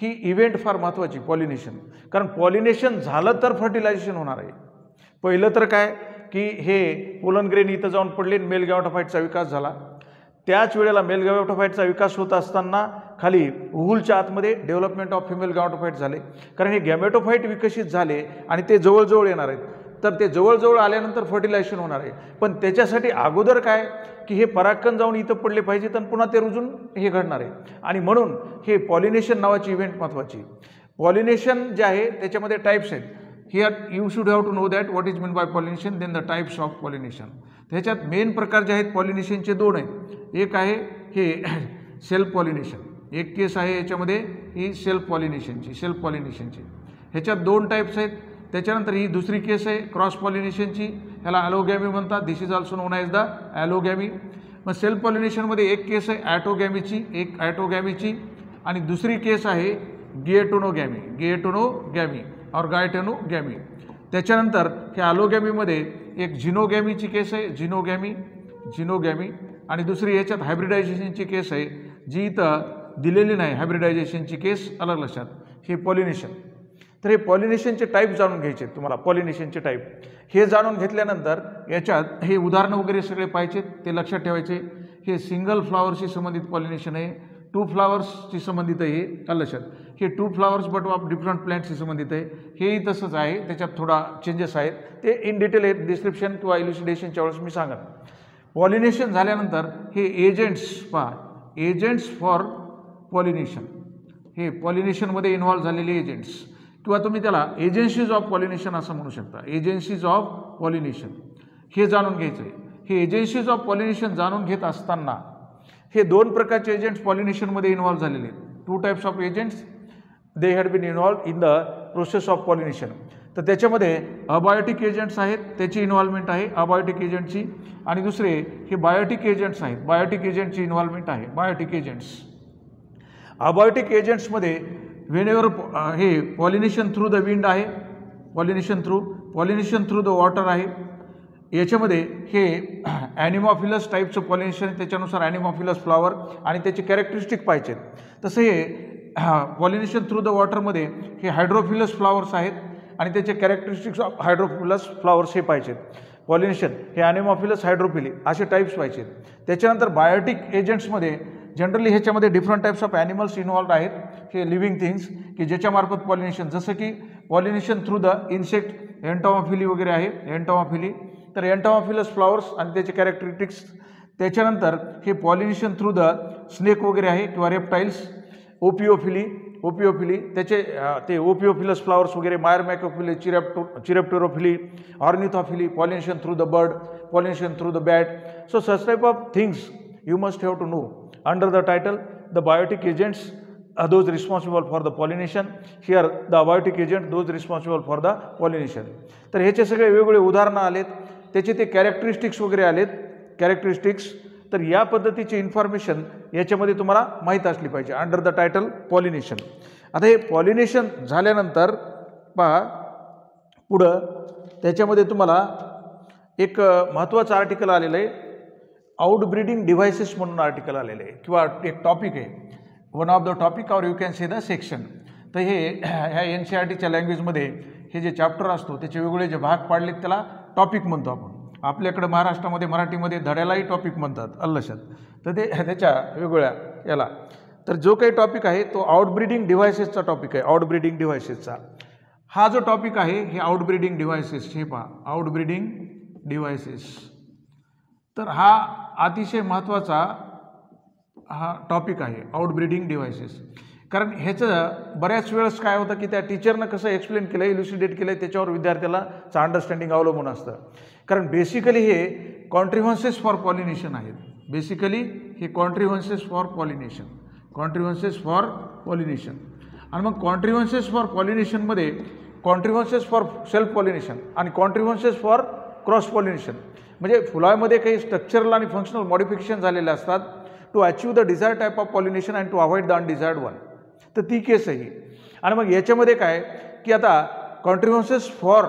ही इव्हेंट फार महत्त्वाची, पॉलिनेशन. कारण पॉलिनेशन झालं तर फर्टिलायझेशन होणार आहे. पहिलं तर काय की हे पोलन ग्रेन इथं जाऊन पडले, मेल गॅमेटोफाइटचा विकास झाला. त्याच वेळेला मेल गॅमेटोफाइटचा विकास होत असताना खाली ओव्हलच्या आतमध्ये डेव्हलपमेंट ऑफ फिमेल गॅमेटोफाइट झाले. कारण हे गॅमेटोफाइट विकसित झाले आणि ते जवळजवळ येणार आहेत. तर ते जवळजवळ आल्यानंतर फर्टिलायझेशन होणार आहे. पण त्याच्यासाठी अगोदर काय की हे परागकण जाऊन इथं पडले पाहिजेत आणि पुन्हा ते रुजून हे घडणार आहे. आणि म्हणून हे पॉलिनेशन नावाची इव्हेंट महत्त्वाची. पॉलिनेशन जे आहे त्याच्यामध्ये टाईप्स आहेत. Here you should have to know that what is mean by pollination, then the types of pollination. त्याच्यात मेन प्रकार जे आहेत पॉलिनेशनचे 2 आहेत. एक आहे हे सेल्फ पॉलिनेशन, एक केस आहे याच्यामध्ये ही सेल्फ पॉलिनेशनची. ह्याच्यात 2 टाईप्स आहेत. त्याच्यानंतर ही दुसरी केस आहे क्रॉस पॉलिनेशनची, ह्याला ॲलोगॅमी म्हणतात. This is also known as the allogamy. मग सेल्फ पॉलिनेशनमध्ये एक केस आहे ॲटोगॅमीची आणि दुसरी केस आहे गिएटोनोगॅमी और गायटेनोगॅमी. त्याच्यानंतर ह्या ॲलोगॅमीमध्ये एक झिनोगॅमीची केस आहे, झिनोगॅमी आणि दुसरी ह्याच्यात हायब्रिडायझेशनची केस आहे जी इथं दिलेली नाही. हायब्रिडायझेशनची केस अलग लक्षात. हे पॉलिनेशन. तर हे पॉलिनेशनचे टाईप जाणून घ्यायचे तुम्हाला. पॉलिनेशनचे टाईप हे जाणून घेतल्यानंतर याच्यात हे उदाहरणं वगैरे सगळे पाहिजेत, ते लक्षात ठेवायचे. हे सिंगल फ्लॉवरशी संबंधित पॉलिनेशन आहे, 2 फ्लॉवर्सशी संबंधित आहे हे लक्षात. हे 2 फ्लॉवर्स बट ऑफ डिफरंट प्लॅन्टशी संबंधित आहे. हेही तसंच आहे, त्याच्यात थोडा चेंजेस आहेत, ते इन डिटेल आहेत डिस्क्रिप्शन किंवा इल्युसिडेशनच्या वेळेस मी सांगेन. पॉलिनेशन झाल्यानंतर हे एजंट्स पहा, एजंट्स फॉर पॉलिनेशन. हे पॉलिनेशनमध्ये इन्व्हॉल्व झालेले एजंट्स किंवा तुम्ही त्याला एजन्सीज ऑफ पॉलिनेशन असं म्हणू शकता. एजन्सीज ऑफ पॉलिनेशन हे जाणून घ्यायचं आहे. हे एजन्सीज ऑफ पॉलिनेशन जाणून घेत असताना हे 2 प्रकारचे एजंट्स पॉलिनेशनमध्ये इन्व्हॉल्व झालेले आहेत. 2 types of agents they had been involve in the process of pollination. तर त्याच्यामध्ये अबायोटिक एजंट्स आहेत, त्याची इन्व्हॉल्वमेंट आहे अबायोटिक एजंटची. आणि दुसरे हे बायोटिक एजंट्स आहेत, बायोटिक एजंटची इन्व्हॉल्वमेंट आहे. बायोटिक एजंट्समध्ये व्हेनेवर हे पॉलिनेशन थ्रू द विंड आहे, पॉलिनेशन थ्रू द वॉटर आहे. याच्यामध्ये हे ॲनिमॉफिलस टाईपचं पॉलिनेशन, त्याच्यानुसार ॲनिमॉफिलस फ्लॉवर आणि त्याचे कॅरेक्टरिस्टिक पाहिजेत. तसं हे पॉलिनेशन थ्रू द वॉटरमध्ये हे हायड्रोफिलस फ्लॉवर्स आहेत आणि त्याचे कॅरेक्टरिस्टिक्स ऑफ हायड्रोफिलस फ्लॉवर्स हे पाहिजेत. पॉलिनेशन हे ॲनेमोफिलस, हायड्रोफिली असे टाईप्स व्हायचे. त्याच्यानंतर बायोटिक एजंट्समध्ये जनरली ह्याच्यामध्ये different types of animals involved आहेत, हे लिव्हिंग थिंग्स की ज्याच्यामार्फत पॉलिनेशन, जसं की पॉलिनेशन थ्रू द इन्सेक्ट एंटॉमॉफिली वगैरे आहे, एंटॉमॉफिली. तर एंटॉमॉफिलस फ्लॉवर्स आणि त्याचे कॅरेक्टरिस्टिक्स. त्याच्यानंतर हे पॉलिनेशन थ्रू द स्नेक वगैरे आहे किंवा रेप्टाईल्स, ओपिओफिली त्याचे ते ओपिओफिलस फ्लॉवर्स वगैरे, myrmecophily, chiropterophily, ornithophily, pollination through the bird, pollination through the bat. So such type of things you must have to know under the title the biotic agents are those responsible for the pollination. Here the abiotic agent those responsible for the pollination. तर ह्याचे सगळे वेगवेगळे उदाहरणं आलेत, त्याचे ते characteristics वगैरे आलेत, कॅरेक्टरिस्टिक्स. तर या पद्धतीची इन्फॉर्मेशन याच्यामध्ये तुम्हाला माहीत असली पाहिजे अंडर द टायटल पॉलिनेशन. आता हे पॉलिनेशन झाल्यानंतर पहा पुढं त्याच्यामध्ये तुम्हाला एक महत्त्वाचं आर्टिकल आलेलं आहे, आउटब्रीडिंग डिव्हायसेस म्हणून आर्टिकल आलेले आहे किंवा एक टॉपिक आहे, वन ऑफ द टॉपिक और you can say the section. तर हे ह्या NCERTच्या लँग्वेजमध्ये हे जे चॅप्टर असतो त्याचे वेगवेगळे जे भाग पाडलेत त्याला टॉपिक म्हणतो आपण. आपल्याकडे महाराष्ट्रामध्ये मराठीमध्ये धड्यालाही टॉपिक म्हणतात अल्लशात. तर ते त्याच्या वेगवेगळ्या याला, तर जो काही टॉपिक आहे तो आउटब्रीडिंग डिव्हायसेसचा टॉपिक आहे. आउटब्रीडिंग डिव्हायसेसचा हा जो टॉपिक आहे हे आउटब्रीडिंग डिव्हायसेस, हे पहा आउटब्रीडिंग डिव्हायसेस. तर हा अतिशय महत्त्वाचा हा टॉपिक आहे आउटब्रीडिंग डिव्हायसेस. कारण ह्याचं बऱ्याच वेळेस काय होतं की त्या टीचरनं कसं एक्सप्लेन केलं, इल्युसिडेट केलं त्याच्यावर विद्यार्थ्याला अंडरस्टँडिंग अवलंबून असतं. कारण बेसिकली हे कॉन्ट्रिव्हन्सेस फॉर पॉलिनेशन आहेत. बेसिकली हे कॉन्ट्रिव्हन्सेस फॉर पॉलिनेशन, कॉन्ट्रिव्हन्सेस फॉर पॉलिनेशन. आणि मग कॉन्ट्रिव्हन्सेस फॉर पॉलिनेशनमध्ये कॉन्ट्रिव्हन्सेस फॉर सेल्फ पॉलिनेशन आणि कॉन्ट्रिव्हन्सेस फॉर क्रॉस पॉलिनेशन, म्हणजे फुलामध्ये काही स्ट्रक्चरल आणि फंक्शनल मॉडिफिकेशन झालेले असतात to achieve the desired type of pollination and to avoid the undesired one. तर ती केस आहे. आणि मग याच्यामध्ये काय की आता कॉन्ट्रिव्हन्सेस फॉर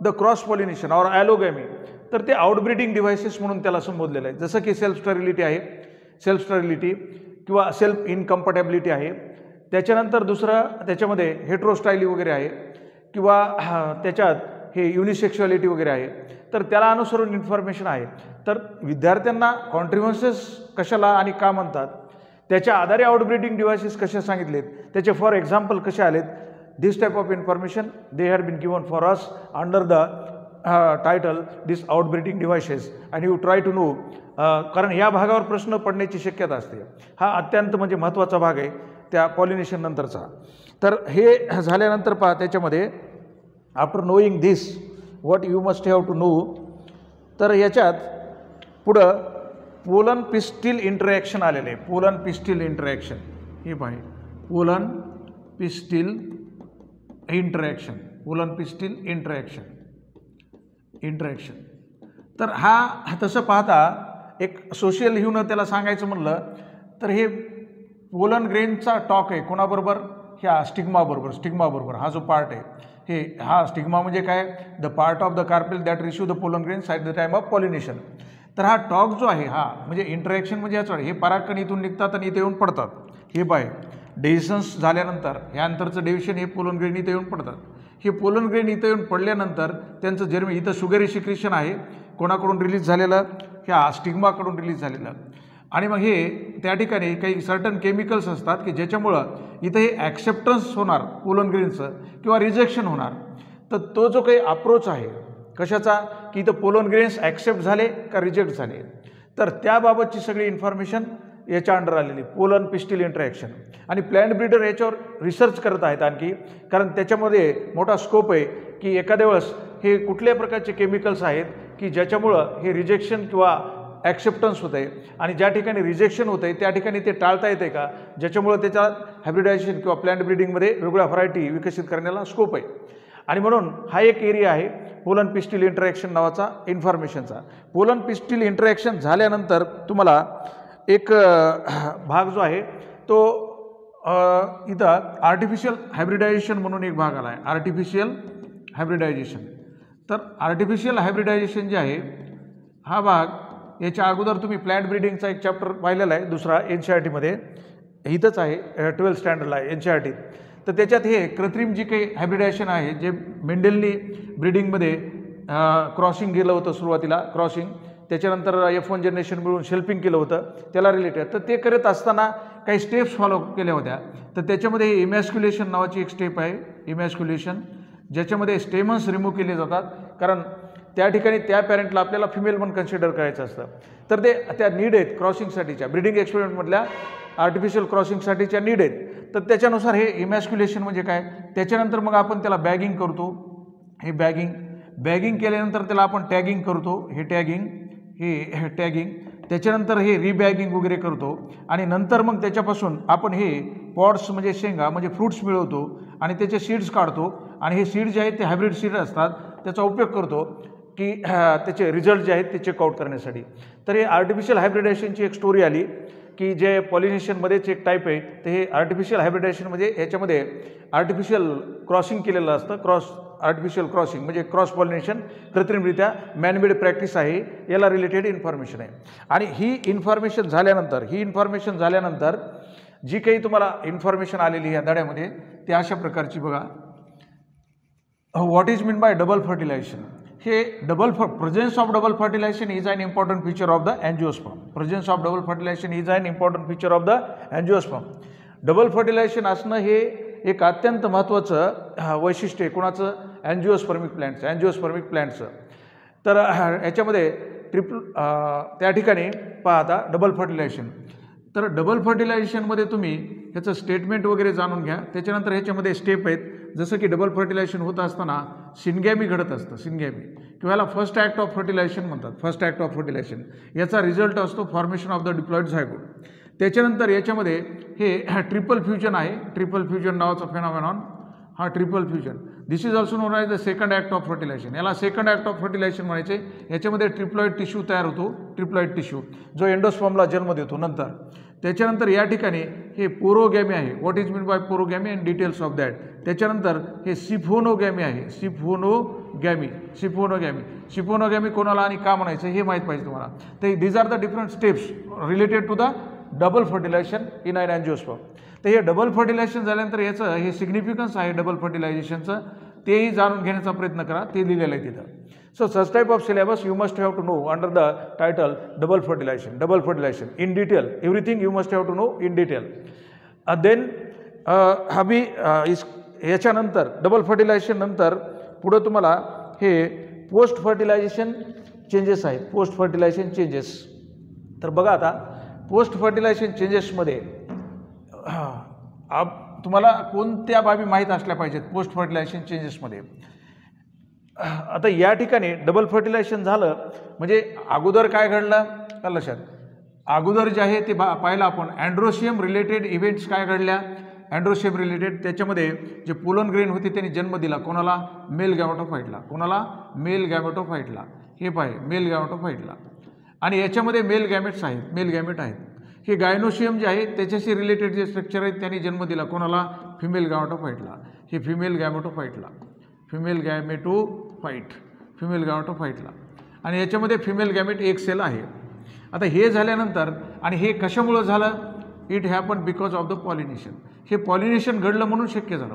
द क्रॉस पॉलिनेशन और ॲलोगॅमी, तर ते आउटब्रीडिंग डिव्हायसेस म्हणून त्याला संबोधलेलं आहे. जसं की सेल्फ स्टरिलिटी आहे, सेल्फ स्टरिलिटी किंवा सेल्फ इनकम्पॅटेबिलिटी आहे. त्याच्यानंतर दुसरं त्याच्यामध्ये हेट्रोस्टायली वगैरे आहे किंवा त्याच्यात हे युनिसेक्शुअलिटी वगैरे आहे. तर त्याला अनुसरून इन्फॉर्मेशन आहे. तर विद्यार्थ्यांना कॉन्ट्रिव्हन्सेस कशाला आणि का म्हणतात, त्याच्या आधारे आउटब्रीडिंग डिव्हायसेस कसे सांगितलेत, त्याचे फॉर एक्झाम्पल कसे आलेत, this type of information they had been given for us under the title this outbreeding devices and you try to know. कारण ह्या भागावर प्रश्न पडण्याची शक्यता असते. हा अत्यंत म्हणजे महत्त्वाचा भाग आहे त्या पॉलिनेशन नंतरचा. तर हे झाल्यानंतर पहा त्याच्यामध्ये after knowing this what you must have to know. तर याच्यात पुढं पोलन पिस्टिल इंटरॅक्शन आलेलं आहे. पोलन पिस्टिल इंटरॅक्शन हे पाहे, pollen pistil interaction, pollen pistil interaction. तर हा तसं पाहता एक सोशल ह्यूनं त्याला सांगायचं म्हणलं तर हे पोलन ग्रेनचा टॉक आहे कोणाबरोबर, ह्या स्टिग्माबरोबर. हा जो पार्ट आहे हा स्टिग्मा म्हणजे काय, the part of the carpel that receive the pollen grains at the time of pollination. तर हा टॉक जो आहे हा म्हणजे इंटरॅक्शन म्हणजे याचं हे परागकण इथून निघतात आणि इथे येऊन पडतात. हे बाय डेव्हिसन्स झाल्यानंतर ह्या अंतरचं डेव्हिशन हे पोलन ग्रेन इथे येऊन पडतात. हे पोलन ग्रेन इथे येऊन पडल्यानंतर त्यांचं जर्मी इथं शुगरी सिक्रेशन आहे कोणाकडून रिलीज झालेलं, ह्या स्टिग्माकडून रिलीज झालेलं. आणि मग हे त्या ठिकाणी काही सर्टन केमिकल्स असतात की ज्याच्यामुळं इथं हे ॲक्सेप्टन्स होणार पोलन ग्रेनचं किंवा रिजेक्शन होणार. तर तो जो काही अप्रोच आहे कशाचा की इथं पोलन ग्रेन्स ॲक्सेप्ट झाले का रिजेक्ट झाले, तर त्याबाबतची सगळी इन्फॉर्मेशन याच्या अंडर आलेली पोलन पिस्टिल इंटरॅक्शन. आणि प्लॅन्ट ब्रीडर याच्यावर रिसर्च करत आहेत आणखी, कारण त्याच्यामध्ये मोठा स्कोप आहे की एखाद्या वेळेस हे कुठल्या प्रकारचे केमिकल्स आहेत की ज्याच्यामुळं हे रिजेक्शन किंवा ॲक्सेप्टन्स होतं आहे आणि ज्या ठिकाणी रिजेक्शन होतं आहे त्या ठिकाणी ते टाळता येते का, ज्याच्यामुळं त्याच्या हायब्रिडायझेशन किंवा प्लॅन्ट ब्रीडिंगमध्ये वेगवेगळ्या व्हरायटी विकसित करण्याला स्कोप आहे. आणि म्हणून हा एक एरिया आहे पोलन पिस्टिल इंटरॅक्शन नावाचा इन्फॉर्मेशनचा. पोलन पिस्टिल इंटरॅक्शन झाल्यानंतर तुम्हाला एक भाग जो आहे तो इथं आर्टिफिशियल हायब्रिडायझेशन म्हणून एक भाग आला आहे, आर्टिफिशियल हायब्रिडायझेशन. तर आर्टिफिशियल हायब्रिडायझेशन जे आहे हा भाग याच्या अगोदर तुम्ही प्लॅन्ट ब्रीडिंगचा एक चॅप्टर पाहिलेला आहे दुसरा NCERTमध्ये, इथंच आहे 12th स्टँडर्डला आहे NCERT. तर त्याच्यात हे कृत्रिम जी काही हायब्रिडायझेशन आहे जे मेंडेलनी ब्रीडिंगमध्ये क्रॉसिंग केलं होतं सुरुवातीला क्रॉसिंग, त्याच्यानंतर F1 जनरेशन मिळून शेल्पिंग केलं होतं त्याला रिलेटेड. तर ते करत असताना काही स्टेप्स फॉलो केल्या होत्या. तर त्याच्यामध्ये इमॅस्क्युलेशन नावाची एक स्टेप आहे, इमॅस्क्युलेशन, ज्याच्यामध्ये स्टेमन्स रिमूव्ह केले जातात, कारण त्या ठिकाणी त्या पॅरेंटला आपल्याला फिमेल म्हणून कन्सिडर करायचं असतं. तर ते त्या नीड आहेत क्रॉसिंगसाठीच्या, ब्रीडिंग एक्सपेरिमेंटमधल्या आर्टिफिशियल क्रॉसिंगसाठीच्या नीड आहेत. तर त्याच्यानुसार हे इमॅस्क्युलेशन म्हणजे काय, त्याच्यानंतर मग आपण त्याला बॅगिंग करतो. हे बॅगिंग केल्यानंतर त्याला आपण टॅगिंग करतो, हे टॅगिंग, त्याच्यानंतर हे रिबॅगिंग वगैरे करतो आणि नंतर मग त्याच्यापासून आपण हे पॉड्स म्हणजे शेंगा म्हणजे फ्रूट्स मिळवतो आणि त्याचे सीड्स काढतो आणि हे सीड जे आहेत ते हायब्रिड सीड असतात, त्याचा उपयोग करतो की त्याचे रिझल्ट जे आहेत ते चेकआउट करण्यासाठी. तर हे आर्टिफिशियल हायब्रिडायझेशनची एक स्टोरी आली की जे पॉलिनेशनमध्येच एक टाईप आहे. तर हे आर्टिफिशियल हायब्रिडायझेशन म्हणजे याच्यामध्ये आर्टिफिशियल क्रॉसिंग केलेलं असतं. आर्टिफिशियल क्रॉसिंग म्हणजे क्रॉस पॉलिनेशन कृत्रिमरित्या मॅनमेड प्रॅक्टिस आहे, याला रिलेटेड इन्फॉर्मेशन आहे. आणि ही इन्फॉर्मेशन झाल्यानंतर जी काही तुम्हाला इन्फॉर्मेशन आलेली या धड्यामध्ये ते अशा प्रकारची बघा. What is mean by double fertilization. हे presence of double fertilization is an important feature of the angiosperm. Presence of double fertilization is an important feature of the angiosperm. Double fertilization असणं हे एक अत्यंत महत्त्वाचं वैशिष्ट्य आहे. कोणाचं? अँजिओस्पर्मिक प्लॅन्टचं. तर याच्यामध्ये त्या ठिकाणी पहा आता डबल फर्टिलायझेशन. तर डबल फर्टिलायझेशनमध्ये तुम्ही ह्याचं स्टेटमेंट वगैरे जाणून घ्या. त्याच्यानंतर ह्याच्यामध्ये स्टेप आहेत, जसं की डबल फर्टिलायझेशन होत असताना सिनगॅमी घडत असतं, सिनगॅमी किंवा याला फर्स्ट ॲक्ट ऑफ फर्टिलायझेशन म्हणतात. फर्स्ट ॲक्ट ऑफ फर्टिलायझेशन याचा रिझल्ट असतो formation of the diploid zygote. त्याच्यानंतर याच्यामध्ये हे ट्रिपल फ्युजन आहे, ट्रिपल फ्युजन नावाचा फेनॉमेनॉन. हा triple fusion, this is also known as the second act of fertilization. याला सेकंड ॲक्ट ऑफ फर्टिलायझेशन म्हणायचे. याच्यामध्ये ट्रिप्लॉइड टिश्यू तयार होतो, ट्रिप्लॉइड टिश्यू जो एंडोस्पर्मला जन्म देतो नंतर. त्याच्यानंतर या ठिकाणी हे पोरोगॅमी आहे. What is mean by porogamy and details of that. त्याच्यानंतर हे सिफोनोगॅमी आहे, सिफोनोगॅमी कोणाला आणि का म्हणायचं हे माहीत पाहिजे तुम्हाला. तर these are the different steps related to the double fertilization in an angiosperm. तर हे डबल फर्टिलायझेशन झाल्यानंतर याचं हे सिग्निफिकन्स आहे डबल फर्टिलायझेशनचं, तेही जाणून घेण्याचा प्रयत्न करा, ते लिहिलेलं आहे तिथं. So such type of syllabus you must have to know under the title double fertilization in detail. Everything you must have to know in detail. Then याच्यानंतर डबल फर्टिलायझेशन नंतर पुढं तुम्हाला हे पोस्ट फर्टिलायझेशन चेंजेस आहेत. Post fertilization changes. तर बघा आता post fertilization चेंजेसमध्ये तुम्हाला कोणत्या बाबी माहीत असल्या पाहिजेत पोस्ट फर्टिलायझेशन चेंजेसमध्ये. आता या ठिकाणी डबल फर्टिलायझेशन झालं म्हणजे अगोदर काय घडलं का लक्षात. अगोदर जे आहे ते पाहिलं आपण अँड्रोशियम रिलेटेड इव्हेंट्स काय घडल्या. अँड्रोशियम रिलेटेड त्याच्यामध्ये जे पोलन ग्रेन होते त्यांनी जन्म दिला कोणाला, मेल गॅमेटोफाइटला. कोणाला? मेल गॅमेटोफाइटला. हे पाहिजे मेल गॅमेटोफाइटला. आणि याच्यामध्ये मेल गॅमेट आहेत. हे गायनोशियम जे आहे त्याच्याशी रिलेटेड जे स्ट्रक्चर आहेत त्यांनी जन्म दिला कोणाला, फिमेल गॅमेटोफाइटला. हे फिमेल गॅमेटोफाइटला. आणि याच्यामध्ये फिमेल गॅमेट एक सेल आहे. आता हे झाल्यानंतर आणि हे कशामुळं झालं, it happen because of the pollination. हे पॉलिनेशन घडलं म्हणून शक्य झालं.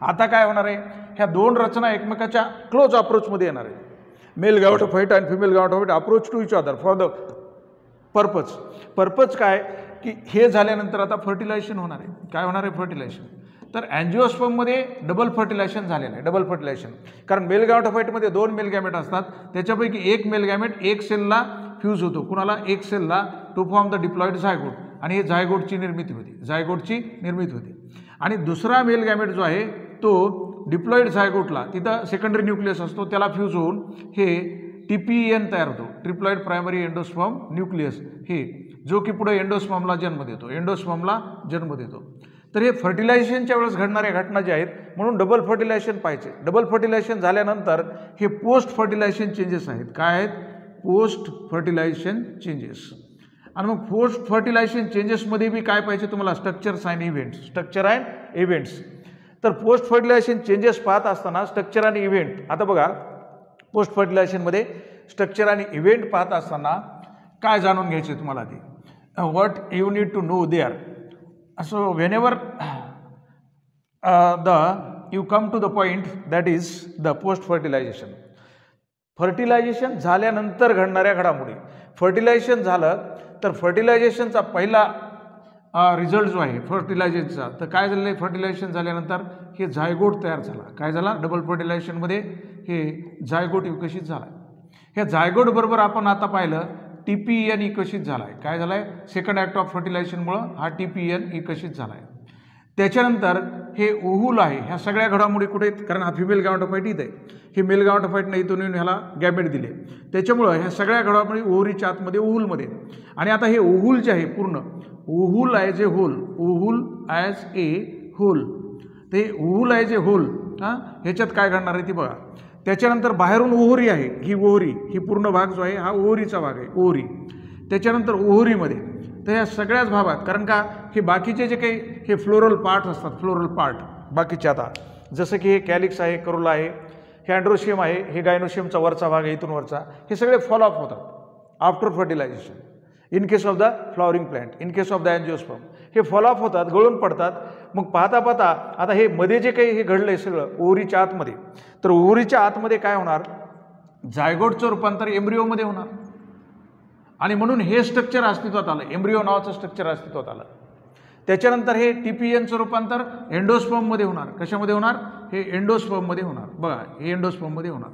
आता काय होणार आहे, ह्या दोन रचना एकमेकाच्या क्लोज अप्रोचमध्ये येणार आहे. मेल गॅमेटोफाइट आणि female gametophyte approach to each other for the purpose काय की हे झाल्यानंतर आता फर्टिलायझेशन होणार आहे. काय होणार आहे? फर्टिलायझेशन. तर अँजिओस्पर्ममध्ये डबल फर्टिलायझेशन झालेलं आहे. डबल फर्टिलायझेशन कारण मेल गॅमेटोफाइटमध्ये दोन मेल गॅमेट असतात, त्याच्यापैकी एक मेल गॅमेट एक सेलला फ्यूज होतो. कुणाला? एक सेलला, to form the diploid zygote. आणि हे झायगोटची निर्मिती होती. आणि दुसरा मेल गॅमेट जो आहे तो डिप्लॉइड झायगोटला तिथं सेकंडरी न्यूक्लियस असतो, त्याला फ्यूज होऊन हे TPEN तयार होतो, ट्रिप्लॉइड प्रायमरी एंडोस्पर्म न्यूक्लियस, हे जो की पुढे एंडोस्पर्मला जन्म देतो. तर हे फर्टिलायझेशनच्या वेळेस घडणाऱ्या घटना ज्या आहेत म्हणून डबल फर्टिलायझेशन पाहिजे. डबल फर्टिलायझेशन झाल्यानंतर हे पोस्ट फर्टिलायझेशन चेंजेस आहेत. काय आहेत? Post fertilization changes. आणि मग पोस्ट फर्टिलायझेशन चेंजेसमध्ये बी काय पाहिजे तुम्हाला? Structure and events. तर पोस्ट फर्टिलायझेशन चेंजेस पाहत असताना स्ट्रक्चर आणि इव्हेंट, आता बघा पोस्ट फर्टिलायझेशनमध्ये स्ट्रक्चर आणि इव्हेंट पाहत असताना काय जाणून घ्यायचे तुम्हाला ते, what you need to know there. So whenever the you come to the point that is the post fertilization. Fertilization झाल्यानंतर घडणाऱ्या घडामोडी. फर्टिलायझेशन झालं तर फर्टिलायझेशनचा पहिला रिझल्ट जो आहे फर्टिलायझेशनचा, तर काय झालेलं आहे, फर्टिलायझेशन झाल्यानंतर हे झायगोट तयार झाला. काय झाला, डबल फर्टिलायझेशनमध्ये हे झायगोट विकसित झाला. ह्या झायगोट बरोबर आपण आता पाहिलं TPN विकसित झाला आहे. काय झालं आहे, सेकंड ॲक्ट ऑफ फर्टिलायझेशनमुळं हा TPN विकसित झाला आहे. त्याच्यानंतर हे ओव्हूल आहे. ह्या सगळ्या घडामोडी कुठे आहेत, कारण हा फिमेल गावटोफाईट इथं आहे, हे मेल गावटोफाईटनं इथून येऊन ह्याला गॅमेट दिले. त्याच्यामुळं ह्या सगळ्या घडामोडी ओव्हरीच्या आतमध्ये ओव्हूलमध्ये. आणि आता हे ओव्हूल जे आहे पूर्ण ओव्हूल ॲज ए होल, ओव्हूल ॲज ए होल, ते ओव्हूल ॲज ए होल ह्याच्यात काय घडणार आहे ती बघा. त्याच्यानंतर बाहेरून ओव्हरी आहे, ही ओव्हरी, ही पूर्ण भाग जो आहे हा ओव्हरीचा भाग आहे, ओव्हरी. त्याच्यानंतर ओव्हरीमध्ये तर ह्या सगळ्याच भागात, कारण का हे बाकीचे जे काही हे फ्लोरल पार्ट असतात, फ्लोरल पार्ट बाकीचे, आता जसं की हे कॅलिक्स आहे, करोला आहे, हे अँड्रोशियम आहे, हे गायनोशियमचा वरचा भाग आहे, इथून वरचा, हे सगळे फॉल ऑफ होतात after fertilization. In case of the flowering plant, in case of the angiosperm हे फॉल ऑफ होतात, गळून पडतात. मग पाहता पाहता आता हे मध्ये जे काही हे घडलं आहे सगळं ओव्हरीच्या आतमध्ये, तर ओव्हरीच्या आतमध्ये काय होणार, झायगोटचं रूपांतर एम्ब्रिओमध्ये होणार. आणि म्हणून हे स्ट्रक्चर अस्तित्वात आलं, एम्ब्रिओ नावाचं स्ट्रक्चर अस्तित्वात आलं. त्याच्यानंतर हे TPNचं रूपांतर एंडोस्पर्ममध्ये होणार. कशामध्ये होणार, हे एंडोस्पर्ममध्ये होणार. बघा हे एंडोस्पर्ममध्ये होणार.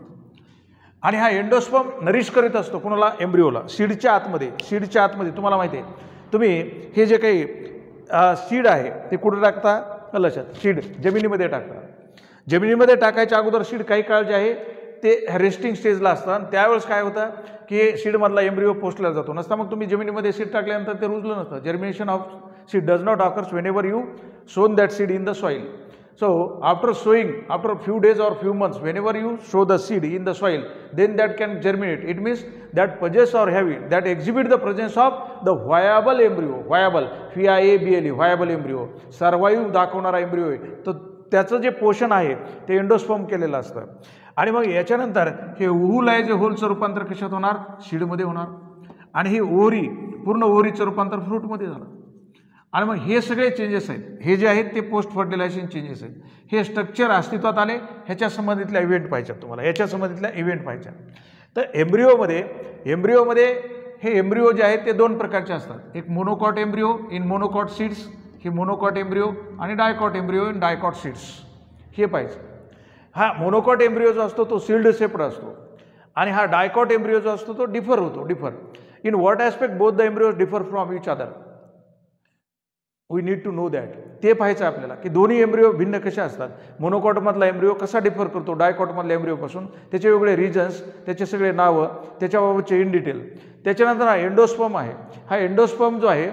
आणि हा एंडोस्पर्म नरिश करीत असतो कुणाला, एम्ब्रिओला, सीडच्या आतमध्ये. सीडच्या आतमध्ये तुम्हाला माहिती आहे, तुम्ही हे जे काही सीड आहे ते कुठं टाकता, लक्षात, सीड जमिनीमध्ये टाकता. जमिनीमध्ये टाकायच्या अगोदर सीड काही काळ जे आहे ते रेस्टिंग स्टेजला असतं. आणि त्यावेळेस काय होतं की सीडमधला एम्ब्रिओ पोस्टला जातो नसता, मग तुम्ही जमिनीमध्ये सीड टाकल्यानंतर ते रुजलं नसतं. Germination of seed does not occurs whenever you soon that seed in the soil. So after sowing, after few days or few months, whenever you sow the seed in the soil, then that can germinate. It means that possess or have it, that exhibit the presence of the viable embryo, viable, VIABLE, viable embryo, survive दाखवणारा embryo आहे. तर त्याचं जे पोषण आहे ते endosperm केलेलं असतं. आणि मग याच्यानंतर हे ओव्हूल आहे जे होलचं रूपांतर कशात होणार, सीडमध्ये होणार. आणि हे ओव्हरी, पूर्ण ओव्हरीचं रूपांतर फ्रूटमध्ये झालं. आणि मग हे सगळे चेंजेस आहेत, हे जे आहेत ते पोस्ट फर्टिलायझेशन चेंजेस आहेत. हे स्ट्रक्चर अस्तित्वात आले, ह्याच्या संबंधितल्या इव्हेंट पाहिजेत तुम्हाला, याच्या संबंधितल्या इव्हेंट पाहिजे. तर एम्ब्रिओमध्ये हे एम्ब्रिओ जे आहेत ते दोन प्रकारचे असतात. एक monocot embryo in monocot seeds, हे मोनोकॉट एम्ब्रिओ, आणि dicot embryo in dicot seeds, हे पाहिजे. हा मोनोकॉट एम्ब्रिओ जो असतो तो सील्ड सेप्ड असतो, आणि हा डायकॉट एम्ब्रिओ जो असतो तो डिफर होतो. Differ in what aspect both the embryo differ from each other, we need to know that. ते पाहायचं आपल्याला की दोन्ही एम्ब्रिओ भिन्न कशा असतात. मोनोकॉटमधला एम्ब्रिओ कसा डिफर करतो डायकॉटमधल्या एम्ब्रिओपासून, त्याचे वेगळे रिजन्स, त्याचे सगळे नावं, त्याच्याबाबतचे इन डिटेल. त्याच्यानंतर हा एंडोस्पर्म आहे. हा एंडोस्पर्म जो आहे,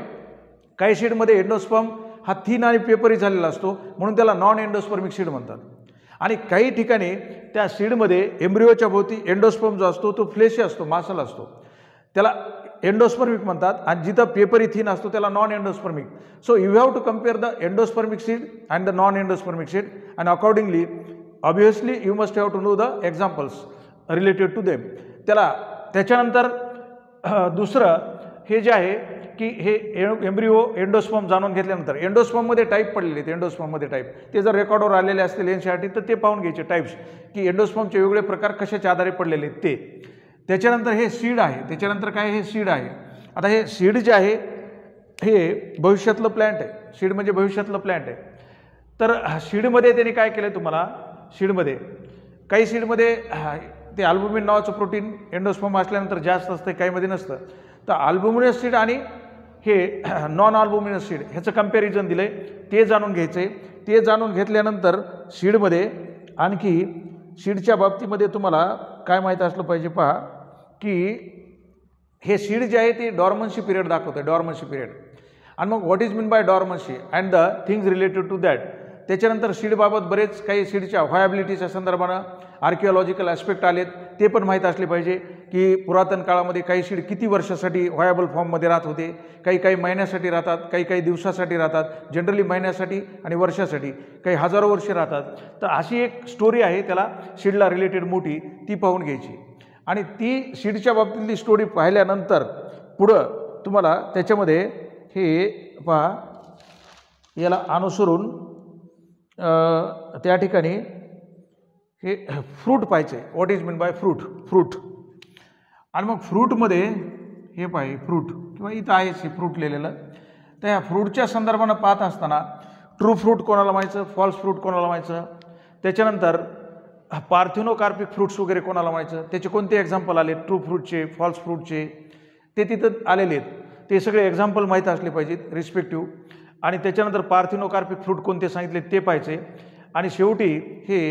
काही सीडमध्ये एंडोस्पर्म हा थिन आणि पेपरी झालेला असतो, म्हणून त्याला नॉन एंडोस्पर्मिक सीड म्हणतात. आणि काही ठिकाणी त्या सीडमध्ये एम्ब्रिओच्या भोवती एंडोस्पर्म जो असतो तो फ्लेशी असतो, मासल असतो, त्याला एंडोस्पर्मिक म्हणतात. आणि जिथं पेपरी थिन असतो त्याला non endospermic. So you have to compare the endospermic seed and the non endospermic seed, and accordingly obviously you must have to know the examples related to them. त्याच्यानंतर दुसरं हे जे आहे की हे एम्ब्रिओ एंडोस्पर्म जाणून घेतल्यानंतर एंडोस्पर्ममध्ये टाईप पडलेले आहेत. एंडोस्पर्ममध्ये टाईप ते जर रेकॉर्डवर आलेले असतील एनसीईआरटी तर ते पाहून घ्यायचे टाईप्स, की एंडोस्पर्मचे वेगवेगळे प्रकार कशाच्या आधारे पडलेले आहेत ते. त्याच्यानंतर हे सीड आहे. त्याच्यानंतर काय, हे सीड आहे. आता हे सीड जे आहे हे भविष्यातलं प्लॅन्ट आहे. सीड म्हणजे भविष्यातलं प्लॅन्ट आहे. तर सीडमध्ये त्यांनी काय केलं तुम्हाला, सीडमध्ये काही सीडमध्ये ते अल्बुमिन नावाचं प्रोटीन एंडोस्पर्म असल्यानंतर जास्त असतं, काहीमध्ये नसतं. तर अल्बुमिनस सीड आणि हे नॉन अल्बुमिनस सीड ह्याचं कम्पॅरिझन दिलं आहे, ते जाणून घ्यायचं आहे. ते जाणून घेतल्यानंतर सीडमध्ये आणखी सीडच्या बाबतीमध्ये तुम्हाला काय माहीत असलं पाहिजे, पहा की हे सीड जे आहे ते डॉर्मन्सी पिरियड दाखवतं, डॉर्मन्सी पिरियड. आणि मग what is mean by dormancy and the things related to that. त्याच्यानंतर सीडबाबत बरेच काही सीडच्या व्हायबिलिटीच्या संदर्भानं आर्किओलॉजिकल ॲस्पेक्ट आलेत, ते पण माहीत असले पाहिजे. की पुरातन काळामध्ये काही सीड किती वर्षासाठी व्हायबल फॉर्ममध्ये राहत होते, काही महिन्यासाठी राहतात, काही दिवसासाठी राहतात, जनरली महिन्यासाठी आणि वर्षासाठी, काही हजारो वर्षे राहतात. तर अशी एक स्टोरी आहे त्याला सीडला रिलेटेड मोठी, ती पाहून घ्यायची. आणि ती सीडच्या बाबतीतली स्टोरी पाहिल्यानंतर पुढं तुम्हाला त्याच्यामध्ये हे पहा, याला अनुसरून त्या ठिकाणी हे फ्रूट पाहायचं आहे. What is mean bye fruit. आणि मग फ्रूटमध्ये हे पाहिजे फ्रूट किंवा इथं आहेच हे फ्रूट लिहिलेलं. तर ह्या फ्रूटच्या संदर्भानं पाहत असताना ट्रू फ्रूट कोणाला माहिती, फॉल्स फ्रूट कोणाला माहिती, त्याच्यानंतर पार्थिनोकार्पिक फ्रूट्स वगैरे कोणाला माहिती, त्याचे कोणते एक्झाम्पल आले ट्रू फ्रूटचे, फॉल्स फ्रूटचे, ते तिथं आलेले आहेत. ते सगळे एक्झाम्पल माहीत असले पाहिजेत रिस्पेक्टिव्ह. आणि त्याच्यानंतर पार्थिनोकार्पिक फ्रूट कोणते सांगितले ते पाहिजे. आणि शेवटी हे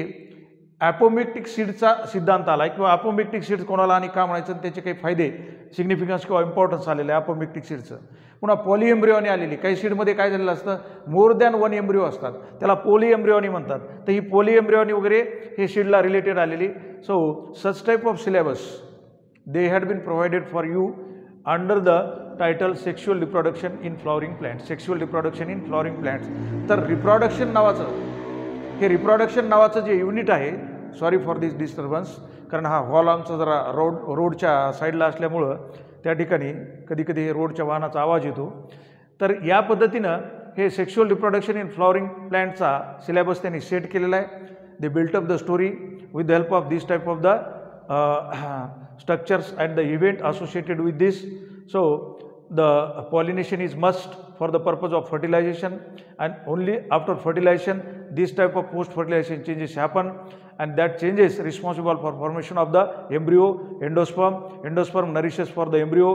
ॲपोमेक्टिक सीडचा सिद्धांत आला आहे किंवा ॲपोमेक्टिक सीड्स कोणाला आणि का म्हणायचं, त्याचे काही फायदे, सिग्निफिकन्स किंवा इम्पॉर्टन्स आलेलं आहे ॲपोमेक्टिक सीडचं. पुन्हा पॉली एम्ब्रिओनी आलेली, काही सीडमध्ये काय झालेलं असतं, मोर दॅन वन एम्ब्रिओ असतात, त्याला पोली एम्ब्रिओनी म्हणतात. तर ही पोली एम्ब्रिओनी वगैरे हे सीडला रिलेटेड आलेली. So such type of syllabus they had been provided for you under the title sexual reproduction in flowering plants. Sexual reproduction in flowering plants. तर रिप्रोडक्शन नावाचं हे रिप्रोडक्शन नावाचं जे युनिट आहे, सॉरी फॉर दिस डिस्टर्बन्स, कारण हा hall आमचा जरा रोडच्या साईडला असल्यामुळं त्या ठिकाणी कधी कधी हे रोडच्या वाहनाचा आवाज येतो. तर या पद्धतीनं हे सेक्शुअल रिप्रोडक्शन इन फ्लॉवरिंग प्लांटचा सिलेबस त्यांनी सेट केलेला आहे. They built up the story with the help of this type of the structures and the event associated with this. So the pollination is must for the purpose of fertilization, and only after fertilization this type of post fertilization changes happen, and that changes responsible for formation of the embryo, endosperm nourishes for the embryo.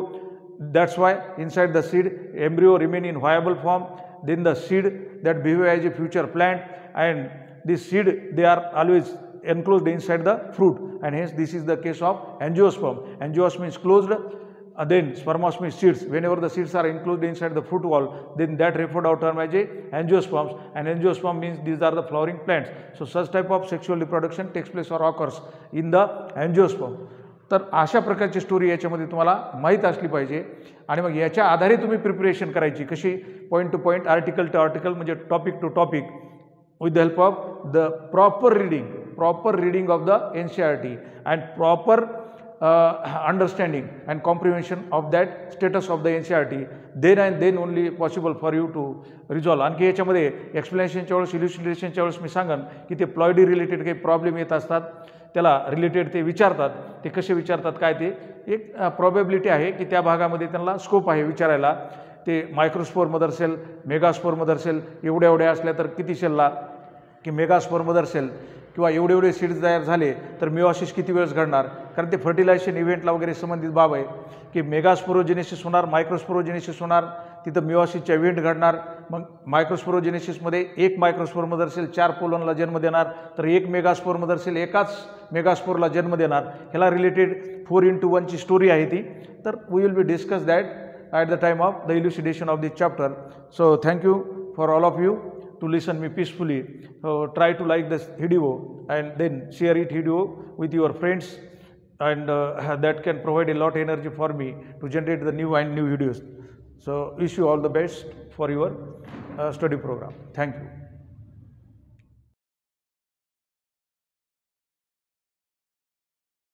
That's why inside the seed embryo remain in viable form, then the seed that behave as a future plant, and this seed they are always enclosed inside the fruit, and hence this is the case of angiosperm. Angiosperm is closed, then spermosperm is seeds. Whenever the seeds are enclosed inside the fruit wall, then that referred out term as a angiosperms, and angiosperm means these are the flowering plants. So such type of sexual reproduction takes place or occurs in the angiosperm. तर अशा प्रकारची story याच्यामध्ये तुम्हाला माहीत असली पाहिजे. आणि मग याच्या आधारे तुम्ही प्रिपरेशन करायची कशी, point to point, article to article, म्हणजे topic to topic, with the help of the proper reading of the NCERT and proper understanding and comprehension of that status of the NCERT, then only possible for you to resolve. आणखी याच्यामध्ये एक्सप्लेनेशनच्या वेळेस, इल्युस्ट्रेशनच्या वेळेस मी सांगन की ते ploidy related काही problem येत असतात, त्याला रिलेटेड ते विचारतात. ते कसे विचारतात काय, ते एक प्रॉबेबिलिटी आहे की त्या भागामध्ये त्यांना स्कोप आहे विचारायला. ते microspore mother cell, megaspore mother cell एवढ्या असल्या तर किती सेलला, की मेगास्पोर मदर सेल किंवा एवढे सीड्स तयार झाले तर मिओसिस किती वेळेस घडणार, कारण ते फर्टिलायझेशन इव्हेंटला वगैरे संबंधित बाब आहे की मेगास्पोरोजेनेसिस होणार, मायक्रोस्पोरोजेनेसिस होणार, तिथं मिओसिसचा इव्हेंट घडणार. मग मायक्रोस्पोरोजेनेसिसमध्ये एक मायक्रोस्पोर मदर सेल 4 पोलनला जन्म देणार, तर एक मेगास्पोर मदर सेल एकाच मेगास्पोरला जन्म देणार. ह्याला रिलेटेड 4x1 ची स्टोरी आहे ती. तर we will be discuss that at the time of the elucidation of this chapter. So thank you for all of you to listen me peacefully. So try to like this video and then share it video with your friends, and that can provide a lot energy for me to generate the new videos. So wish you all the best for your study program. Thank you.